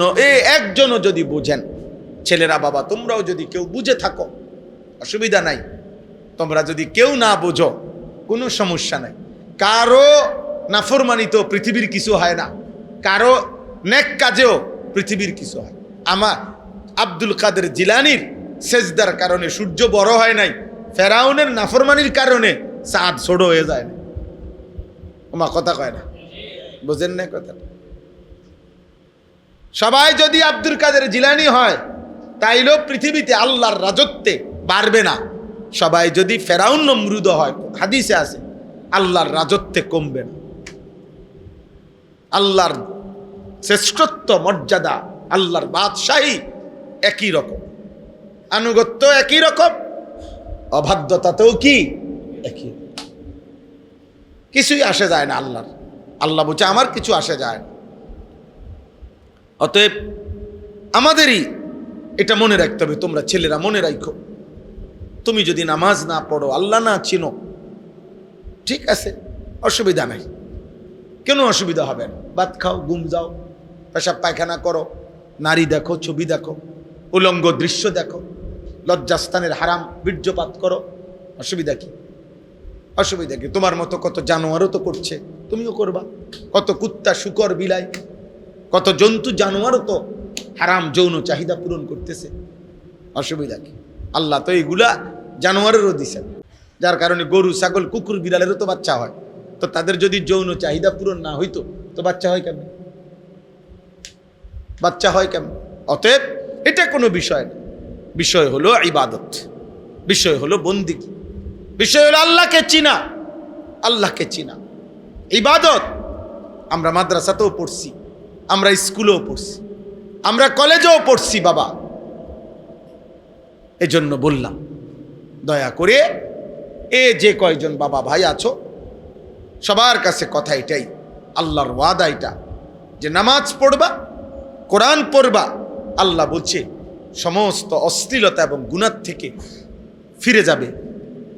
একজনও যদি বুঝেন, ছেলেরা বাবা তোমরাও যদি কেউ বুঝে থাকো অসুবিধা নাই, তোমরা যদি কেউ না বুঝো কোনো সমস্যা নাই। কারো নাফরমানিত পৃথিবীর কিছু হয় না, কারো নেক কাজেও পৃথিবীর কিছু হয়। আমার আব্দুল কাদের জিলানির সেজদার কারণে সূর্য বড় হয় নাই, ফেরাউনের নাফরমানির কারণে চাঁদ ছোট হয়ে যায় না। ওমা কথা কয় না, বুঝেন না কথা? সবাই যদি আব্দুল কাদের জিলানি হয় তাইলেও পৃথিবীতে আল্লাহর রাজত্বে বাড়বে না। সবাই যদি ফেরাউন নমরুদ হয়, হাদিসে আছে, আল্লাহর রাজত্বে কমবে না। আল্লাহর শ্রেষ্ঠত্ব, মর্যাদা, আল্লাহর বাদশাহী একই রকম, আনুগত্য একই রকম, অবাধ্যতাতেও কি একই। কিছুই আসে যায় না আল্লাহর। আল্লাহ বলছে আমার কিছু আসে যায় না। অতএব আমাদেরই এটা মনে রাখতে হবে। তোমরা ছেলেরা মনে রাখো, তুমি যদি নামাজ না পড়ো, আল্লাহ না চিনো, ঠিক আছে, অসুবিধা নাই, কোনো অসুবিধা হবে না। ভাত খাও, ঘুম যাও, পেশাব পায়খানা করো, নারী দেখো, ছবি দেখো, উলঙ্গ দৃশ্য দেখো, লজ্জাস্থানের হারাম বীর্যপাত করো, অসুবিধা কি? অসুবিধা কি? তোমার মতো কত জানোয়ারও তো করছে, তুমিও করবা। কত কুত্তা, শুকর, বিলাই, কত জন্তু জানোয়ারও তো হারাম যৌন চাহিদা পূরণ করতেছে, অসুবিধা কি? আল্লাহ তো এইগুলা জানোয়ারেরও দিছেন, যার কারণে গরু, ছাগল, কুকুর, বিড়ালেরও তো বাচ্চা হয়। তো তাদের যদি যৌন চাহিদা পূরণ না হইতো তো বাচ্চা হয় কেমন? বাচ্চা হয় কেমন? অতএব এটা কোনো বিষয় না। বিষয় হলো ইবাদত, বিষয় হলো বন্দেগী, বিষয় হলো আল্লাহকে চিনা, আল্লাহকে চিনা। ইবাদত আমরা মাদ্রাসাতেও পড়ছি, আমরা স্কুলেও পড়ছি, আমরা কলেজেও পড়ছি বাবা। এজন্য বললাম দয়া করে যে কয়জন বাবা ভাই আছো সবার কাছে কথা এটাই, আল্লাহর ওয়াদা এটা, যে নামাজ পড়বা, কোরআন পড়বা। আল্লাহ বলছে সমস্ত অশ্লীলতা এবং গুনাহ থেকে ফিরে যাবে।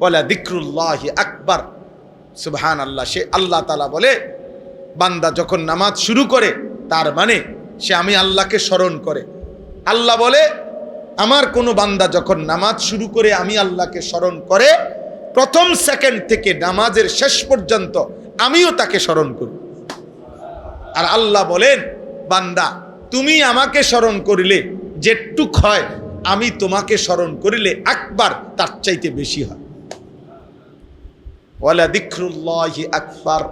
ওয়ালা যিকরুল্লাহি আকবার, সুবহানাল্লাহ। সে আল্লাহ তাআলা বলে বান্দা যখন নামাজ শুরু করে তার মানে সে আমি আল্লাহকে স্মরণ করে। আল্লাহ বলে আমার কোনো বান্দা যখন নামাজ শুরু করে আমি আল্লাহকে স্মরণ করে, প্রথম সেকেন্ড থেকে নামাজের শেষ পর্যন্ত আমিও তাকে স্মরণ করি। আর আল্লাহ বলেন বান্দা তুমি আমাকে স্মরণ করিলে যেটুক হয়, আমি তোমাকে স্মরণ করিলে আকবার তার চাইতে বেশি হয়। ওয়ালা যিকরুল্লাহি আকবার,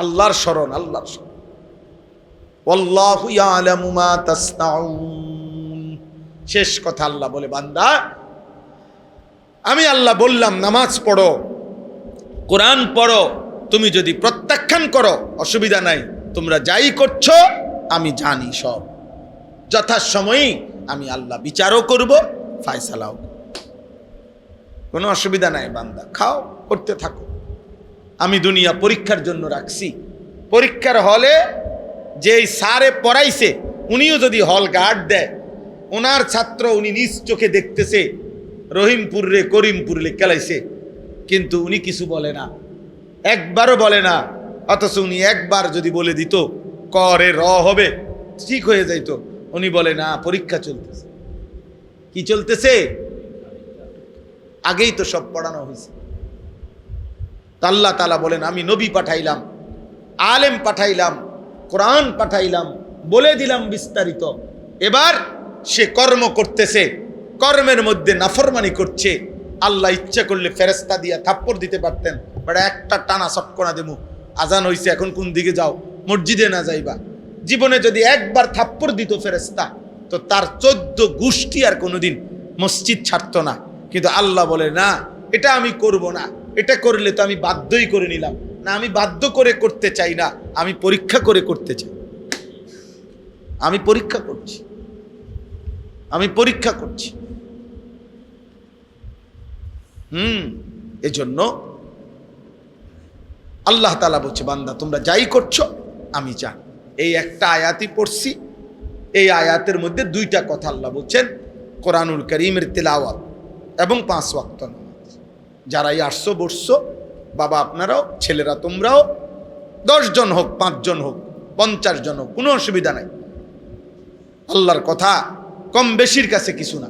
আল্লাহর স্মরণ, আল্লাহর স্মরণ। ওয়াল্লাহু ইয়ালামু মা তাসনাউন। শেষ কথা আল্লাহ বলে বান্দা আমি আল্লাহ বললাম নামাজ পড়ো, কোরআন পড়ো, তুমি যদি প্রত্যাখ্যান করো অসুবিধা নাই, তোমরা যাই করছো আমি জানি সব। যথাসময়েই আমি আল্লাহ বিচারও করব, ফায়সালাও, কোনো অসুবিধা নাই। বান্দা খাও, করতে থাকো। আমি দুনিয়া পরীক্ষার জন্য রাখছি। পরীক্ষার হলে যেই স্যারে পড়াইছে উনিও যদি হল গার্ড দেয়, ওনার ছাত্র উনি নিজ চোখে দেখতেছে রহিমপুর রে করিমপুর লে খেলাইছে, কিন্তু উনি কিছু বলে না, একবারও বলে না। অথচ উনি একবার যদি বলে দিত করে র হবে, ঠিক হয়ে যাইতো। উনি বলে না, পরীক্ষা চলতেছে। কি চলতেছে? আগেই তো সব পড়ানো হয়েছে। আল্লাহ তাআলা বলেন আমি নবী পাঠাইলাম, আলেম পাঠাইলাম, কোরআন পাঠাইলাম, বলে দিলাম বিস্তারিত। এবার সে কর্ম করতেছে, কর্মের মধ্যে নাফরমানি করছে। আল্লাহ ইচ্ছা করলে ফেরেশতা দিয়া থাপ্পড় দিতে পারতেন, বাট একটা টানা সটকনা দেবো, আজান হইছে এখন কোন দিকে যাও, মসজিদে না যাইবা। জীবনে যদি একবার থাপ্পড় দিত ফেরেশতা, তো তার 14 গোষ্ঠী আর কোনোদিন মসজিদ ছাড়তো না। কিন্তু আল্লাহ বলে না, এটা আমি করব না, এটা করলে তো আমি বাধ্যই করে নিলাম না, আমি বাধ্য করে করতে চাই না, আমি পরীক্ষা করে করতে চাই। আমি পরীক্ষা করছি, আমি পরীক্ষা করছি। এজন্য আল্লাহ তাআলা বলছে, বান্দা তোমরা যাই করছো আমি জানি। এই একটা আয়াতই পড়ছি, এই আয়াতের মধ্যে দুইটা কথা আল্লাহ বলছেন, কোরআনুল কারীমের তেলাওয়াত এবং 5 ওয়াক্ত নামাজ। যারাই আসছো বসছো, বাবা আপনারাও, ছেলেরা তোমরাও, 10 জন হোক, 5 জন হোক, 50 জন হোক, কোনো অসুবিধা নাই। আল্লাহর কথা কম বেশির কাছে কিছু না,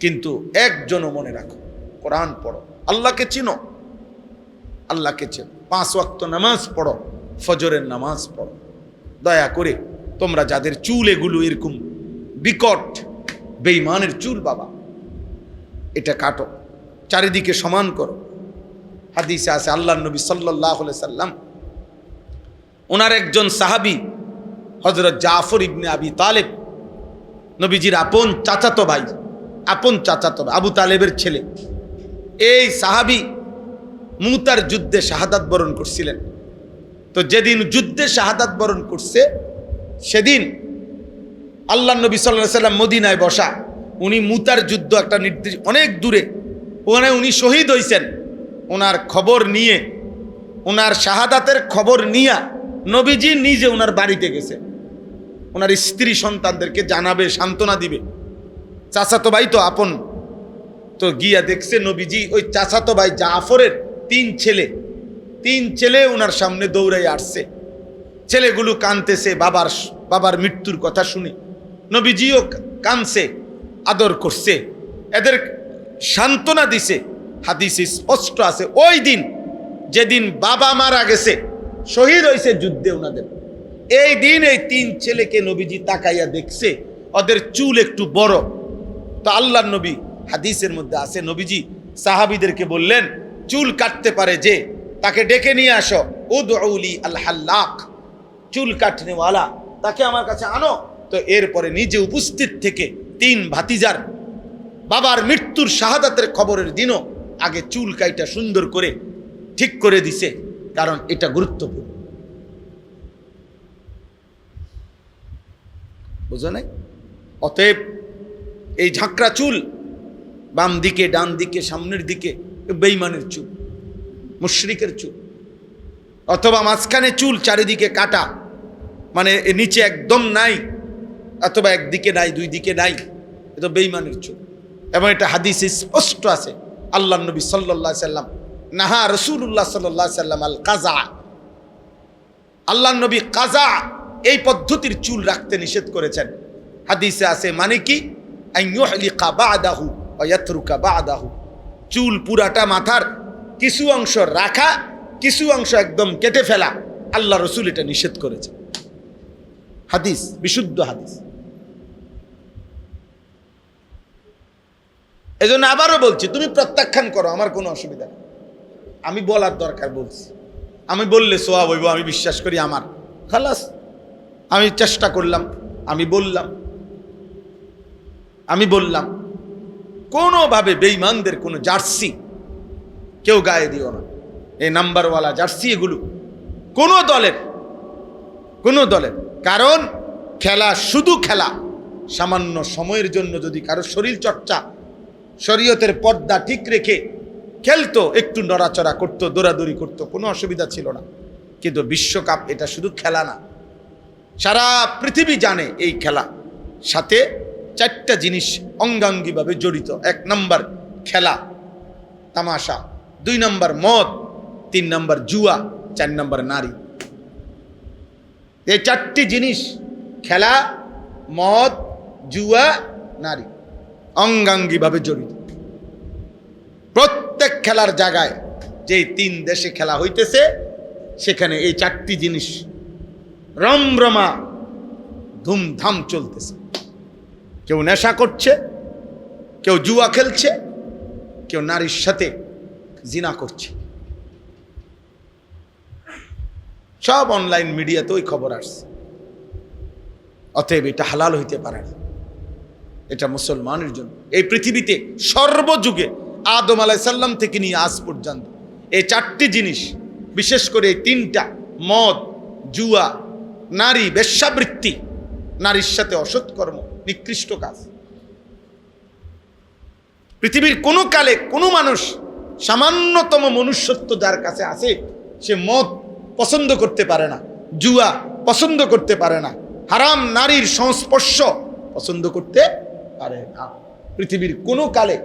কিন্তু একজনও মনে রাখো, কোরআন পড়ো, আল্লাহকে চিনো, আল্লাহকে চেনো, 5 ওয়াক্ত নামাজ পড়ো, ফজরের নামাজ পড়ো। দয়া করে তোমরা যাদের চুল এগুলো এরকম বিকট বেঈমানের চুল, বাবা এটা কাটো, চারিদিকে সমান করো। হাদিসে আছে আল্লাহর নবী সাল্লাল্লাহু আলাইহি সাল্লাম, ওনার একজন সাহাবী হযরত জাফর ইবনে আবি তালেব, নবীজির আপন চাচাতো ভাই, আবু তালেবের ছেলে। এই সাহাবী মুতার যুদ্ধে শাহাদাত বরণ করছিলেন। তো যেদিন যুদ্ধে শাহাদাত বরণ করছে, সেদিন আল্লাহর নবী সাল্লাল্লাহু আলাইহি সাল্লাম মদিনায় বসা, উনি মুতার যুদ্ধ একটা নির্দিষ্ট অনেক দূরে, ওখানে উনি শহীদ হয়েছেন। ওনার খবর নিয়ে, ওনার শাহাদাতের খবর নিয়ে নবীজি নিজে ওনার বাড়িতে গেছে, ওনার স্ত্রী সন্তানদেরকে জানাবে, সান্ত্বনা দিবে। চাচাতো ভাই তো আপন, তো গিয়া দেখছে নবীজি ওই চাচাতো ভাই জাফরের 3 ছেলে ওনার সামনে দৌড়াই আসছে। ছেলেগুলো কাঁদতেছে বাবার মৃত্যুর কথা শুনে, নবীজিও কাঁদছে, আদর করছে, এদের সান্ত্বনা দিছে। হাদিসে স্পষ্ট আছে, ওই দিন যেদিন বাবা মারা গেছে, শহীদ হয়েছে যুদ্ধে ওনাদের, এই দিন এই 3 ছেলেকে নবীজি তাকাইয়া দেখছে, ওদের চুল একটু বড়। তো আল্লাহর নবী, হাদিসের মধ্যে আছে, নবীজি সাহাবীদেরকে বললেন, চুল কাটতে পারে যে তাকে ডেকে নিয়ে আসো, উদউলি আল হাল্লাক, চুল কাটনেওয়ালা, তাকে আমার কাছে আনো। তো এরপরে নিজে উপস্থিত থেকে 3 ভাতিজার বাবার মৃত্যুর শাহাদাতের খবরের দিনও আগে চুল কাইটা সুন্দর করে ঠিক করে দিছে, কারণ এটা গুরুত্বপূর্ণ। বুঝো নাই? অতএব এই ঝাঁকড়া চুল, বাম দিকে, ডান দিকে, সামনের দিকে, বেঈমানের চুল, মুশরিকের চুল। অথবা মাঝখানে চুল, চারিদিকে কাটা, মানে নিচে একদম নাই, অথবা একদিকে নাই, 2 দিকে নাই, এটা বেঈমানের চুল। এবং এটা হাদিসে স্পষ্ট আছে, আল্লাহর নবী সাল্লাল্লাহু আলাইহি সাল্লাম, নাহা রাসূলুল্লাহ সাল্লাল্লাহু আলাইহি সাল্লাম আল কাযা, আল্লাহর নবী কাযা এই পদ্ধতির চুল রাখতে নিষেধ করেছেন। হাদিসে আছে, মানে কি, আইয়ুহলিকা বাদাহু ওয়া ইয়াতরুকা বাদাহু, চুল পুরাটা মাথার কিছু অংশ রাখা, কিছু অংশ একদম কেটে ফেলা, আল্লাহ রসুল এটা নিষেধ করেছে। হাদিস, বিশুদ্ধ হাদিস। এজন্য আবারও বলছি, তুমি প্রত্যাখ্যান করো, আমার কোনো অসুবিধা নেই, আমি বলার দরকার বলছি, আমি বললে সোয়াব হইব, আমি বিশ্বাস করি আমার, খালাস, আমি চেষ্টা করলাম, আমি বললাম কোনোভাবে বেঈমানদের কোনো জার্সি কেউ গায়ে দিও না, এই নাম্বারওয়ালা জার্সি, এগুলো কোনো দলের, কারণ খেলা শুধু খেলা, সামান্য সময়ের জন্য যদি কারো শরীর চর্চা, শরীয়তের পর্দা ঠিক রেখে খেলতো, একটু নড়াচড়া করতো, দৌড়াদৌড়ি করতো, কোনো অসুবিধা ছিল না। কিন্তু বিশ্বকাপ এটা শুধু খেলা না, সারা পৃথিবী জানে এই খেলা সাথে 4টা জিনিস অঙ্গাঙ্গিভাবে জড়িত। 1 নম্বর খেলা, তামাশা, 2 নম্বর মদ, 3 নম্বর জুয়া, 4 নম্বর নারী। এই 4টি জিনিস, খেলা, মদ, জুয়া, নারী, অঙ্গাঙ্গিভাবে জড়িত। প্রত্যেক খেলার জায়গায়, যেই 3 দেশে খেলা হইতেছে, সেখানে এই 4টি জিনিস রমরমা ধুমধাম চলতেছে। কেউ নেশা করছে, কেউ জুয়া খেলছে, কেউ নারীর সাথে জিনা করছে। সব অনলাইন মিডিয়াতে ওই খবর আসছে। অতএব এটা হালাল হইতে পারে না, এটা মুসলমানের জন্য এই পৃথিবীতে সর্বযুগে আদম আলাইহিস সালাম থেকে নিয়ে আজ পর্যন্ত এই 4টি জিনিস, বিশেষ করে এই 3টা, মদ, জুয়া, নারী, বেশ্যাবৃত্তি, নারীর সাথে অসৎকর্ম, নিকৃষ্ট কাজ, পৃথিবীর কোনো কালে কোনো মানুষ সামান্যতম মনুষ্যত্ব যার কাছে আছে সে মদ পছন্দ করতে পারে না, জুয়া পছন্দ করতে পারে না, হারাম নারীর সংস্পর্শ পছন্দ করতে পারে না। পৃথিবীর কোনো কালে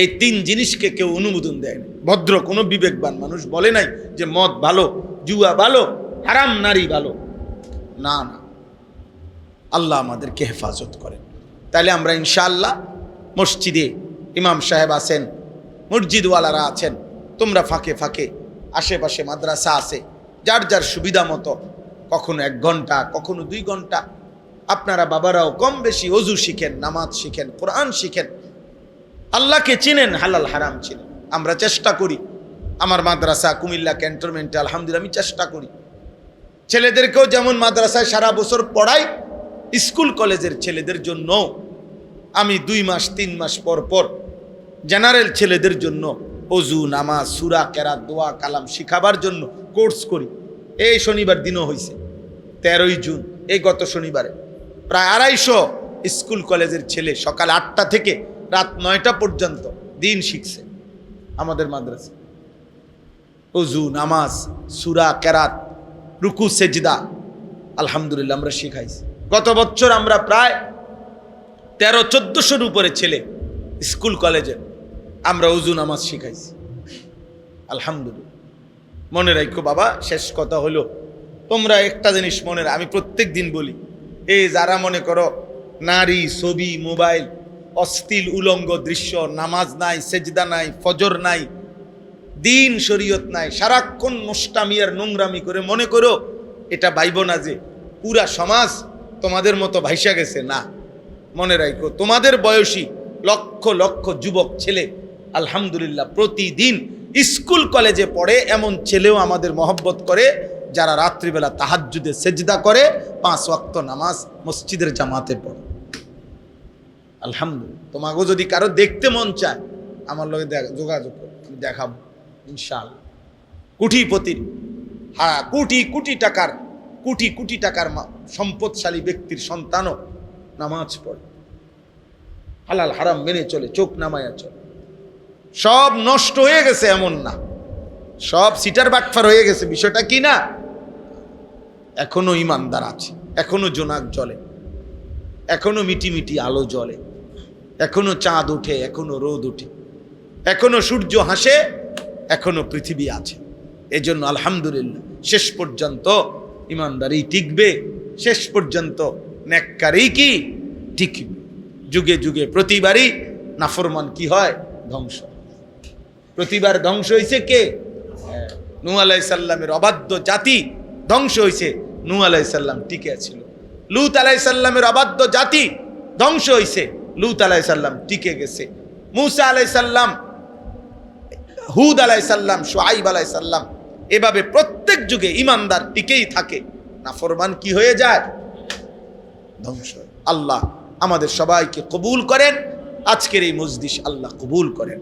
এই তিন জিনিসকে কেউ অনুমোদন দেয়নি। ভদ্র কোনো বিবেকবান মানুষ বলে নাই যে মদ ভালো, জুয়া ভালো, হারাম নারী ভালো। না না, আল্লাহ আমাদেরকে হেফাজত করেন। তাহলে আমরা ইনশাআল্লাহ মসজিদে ইমাম সাহেব আছেন, মসজিদওয়ালারা আছেন, তোমরা ফাঁকে ফাঁকে আশেপাশে মাদ্রাসা আছে, যার যার সুবিধা মতো কখনো 1 ঘন্টা, কখনো 2 ঘন্টা আপনারা বাবারাও কম বেশি ওযু শিখেন, নামাজ শিখেন, কোরআন শিখেন, আল্লাহকে চিনেন, হালাল হারাম চিনেন। আমরা চেষ্টা করি, আমার মাদ্রাসা কুমিল্লা ক্যান্টনমেন্টে আলহামদুলিল্লাহ আমি চেষ্টা করি ছেলেদেরকেও যেমন মাদ্রাসায় সারা বছর পড়াই, স্কুল কলেজের ছেলেদের জন্য আমি 2 মাস 3 মাস পর পর জেনারেল ছেলেদের জন্য ওযু, নামাজ, সূরা, কেরাত, দোয়া, কালাম শিখাবার জন্য কোর্স করি। এই শনিবার দিনও হয়েছে 13ই জুন, এই গত শনিবারে প্রায় 250 স্কুল কলেজের ছেলে সকাল 8টা থেকে রাত 9টা পর্যন্ত দিন শিখছে আমাদের মাদ্রাসা। ওযু, নামাজ, সূরা, কেরাত, রুকু, সেজদা আলহামদুলিল্লাহ আমরা শিখাইছি। গত বছর আমরা প্রায় 1300-1400-র উপরে ছেলে স্কুল কলেজে আমরা ওযু নামাজ শিখাইছি আলহামদুলিল্লাহ। মনে রাখো বাবা, শেষ কথা হলো তোমরা একটা জিনিস মনে আমি প্রত্যেক দিন বলি, এই যারা মনে করো নারী, ছবি, মোবাইল, অশ্লীল উলঙ্গ দৃশ্য, নামাজ নাই, সেজদা নাই, ফজর নাই, দিন শরীয়ত নাই, সারাক্ষণ নষ্টামি আর নোংরামি করে মনে করো এটা ভাইব না যে পুরা সমাজ তোমাদের মতো ভাইসা গেছে। না, মনে রাখো তোমাদের বয়সী লক্ষ লক্ষ যুবক ছেলে আলহামদুলিল্লাহ প্রতিদিন স্কুল কলেজে পড়ে। এমন ছেলেও আমাদের মহব্বত করে যারা রাত্রিবেলা তাহাজ্জুদে সেজদা করে, 5 ওয়াক্ত নামাজ মসজিদের জামাতে পড়ে। আলহামদুলিল্লাহ। তোমাকেও যদি কারো দেখতে মন চায় আমার লগে যোগাযোগ করো, আমি দেখাবো ইনশাআল্লাহ। কোটিপতির, হ্যাঁ কোটি কোটি টাকার সম্পদশালী ব্যক্তির সন্তানও নামাজ পড়ে, হালাল হারাম মেনে চলে, চোখ নামায়া চলে। সব নষ্ট হয়ে গেছে এমন না, সব সিটার বাটফার হয়ে গেছে বিষয়টা কি না, এখনো ইমানদার আছে, এখনো জোনাক জ্বলে, এখনো মিটি মিটি আলো জ্বলে, এখনো চাঁদ ওঠে, এখনো রোদ ওঠে, এখনো সূর্য হাসে, এখনো পৃথিবী আছে। এজন্য আলহামদুলিল্লাহ শেষ পর্যন্ত ইমানদারি টিকবে, শেষ পর্যন্ত নেককারী কি টিকবে। যুগে যুগে প্রতিবারই নাফরমান কি হয়, ধ্বংস। প্রতিবার ধ্বংস হয়েছে কে? নূহ আলাইহিস সালামের অবাধ্য জাতি ধ্বংস হয়েছে, নূহ আলাইহিস সালাম টিকে ছিল। লূত আলাইহিস সালামের অবাধ্য জাতি ধ্বংস হয়েছে, লূত আলাইহিস সালাম টিকে গেছে। মূসা আলাইহিস সালাম, হুদ আলাইহিস সালাম, শুআইব আলাইহিস সালাম, এভাবে প্রত্যেক যুগে ইমানদার টিকেই থাকে, নাফরমান কি হয়ে যায়, ধ্বংস। আল্লাহ আমাদের সবাইকে কবুল করেন, আজকের এই মজলিস আল্লাহ কবুল করেন।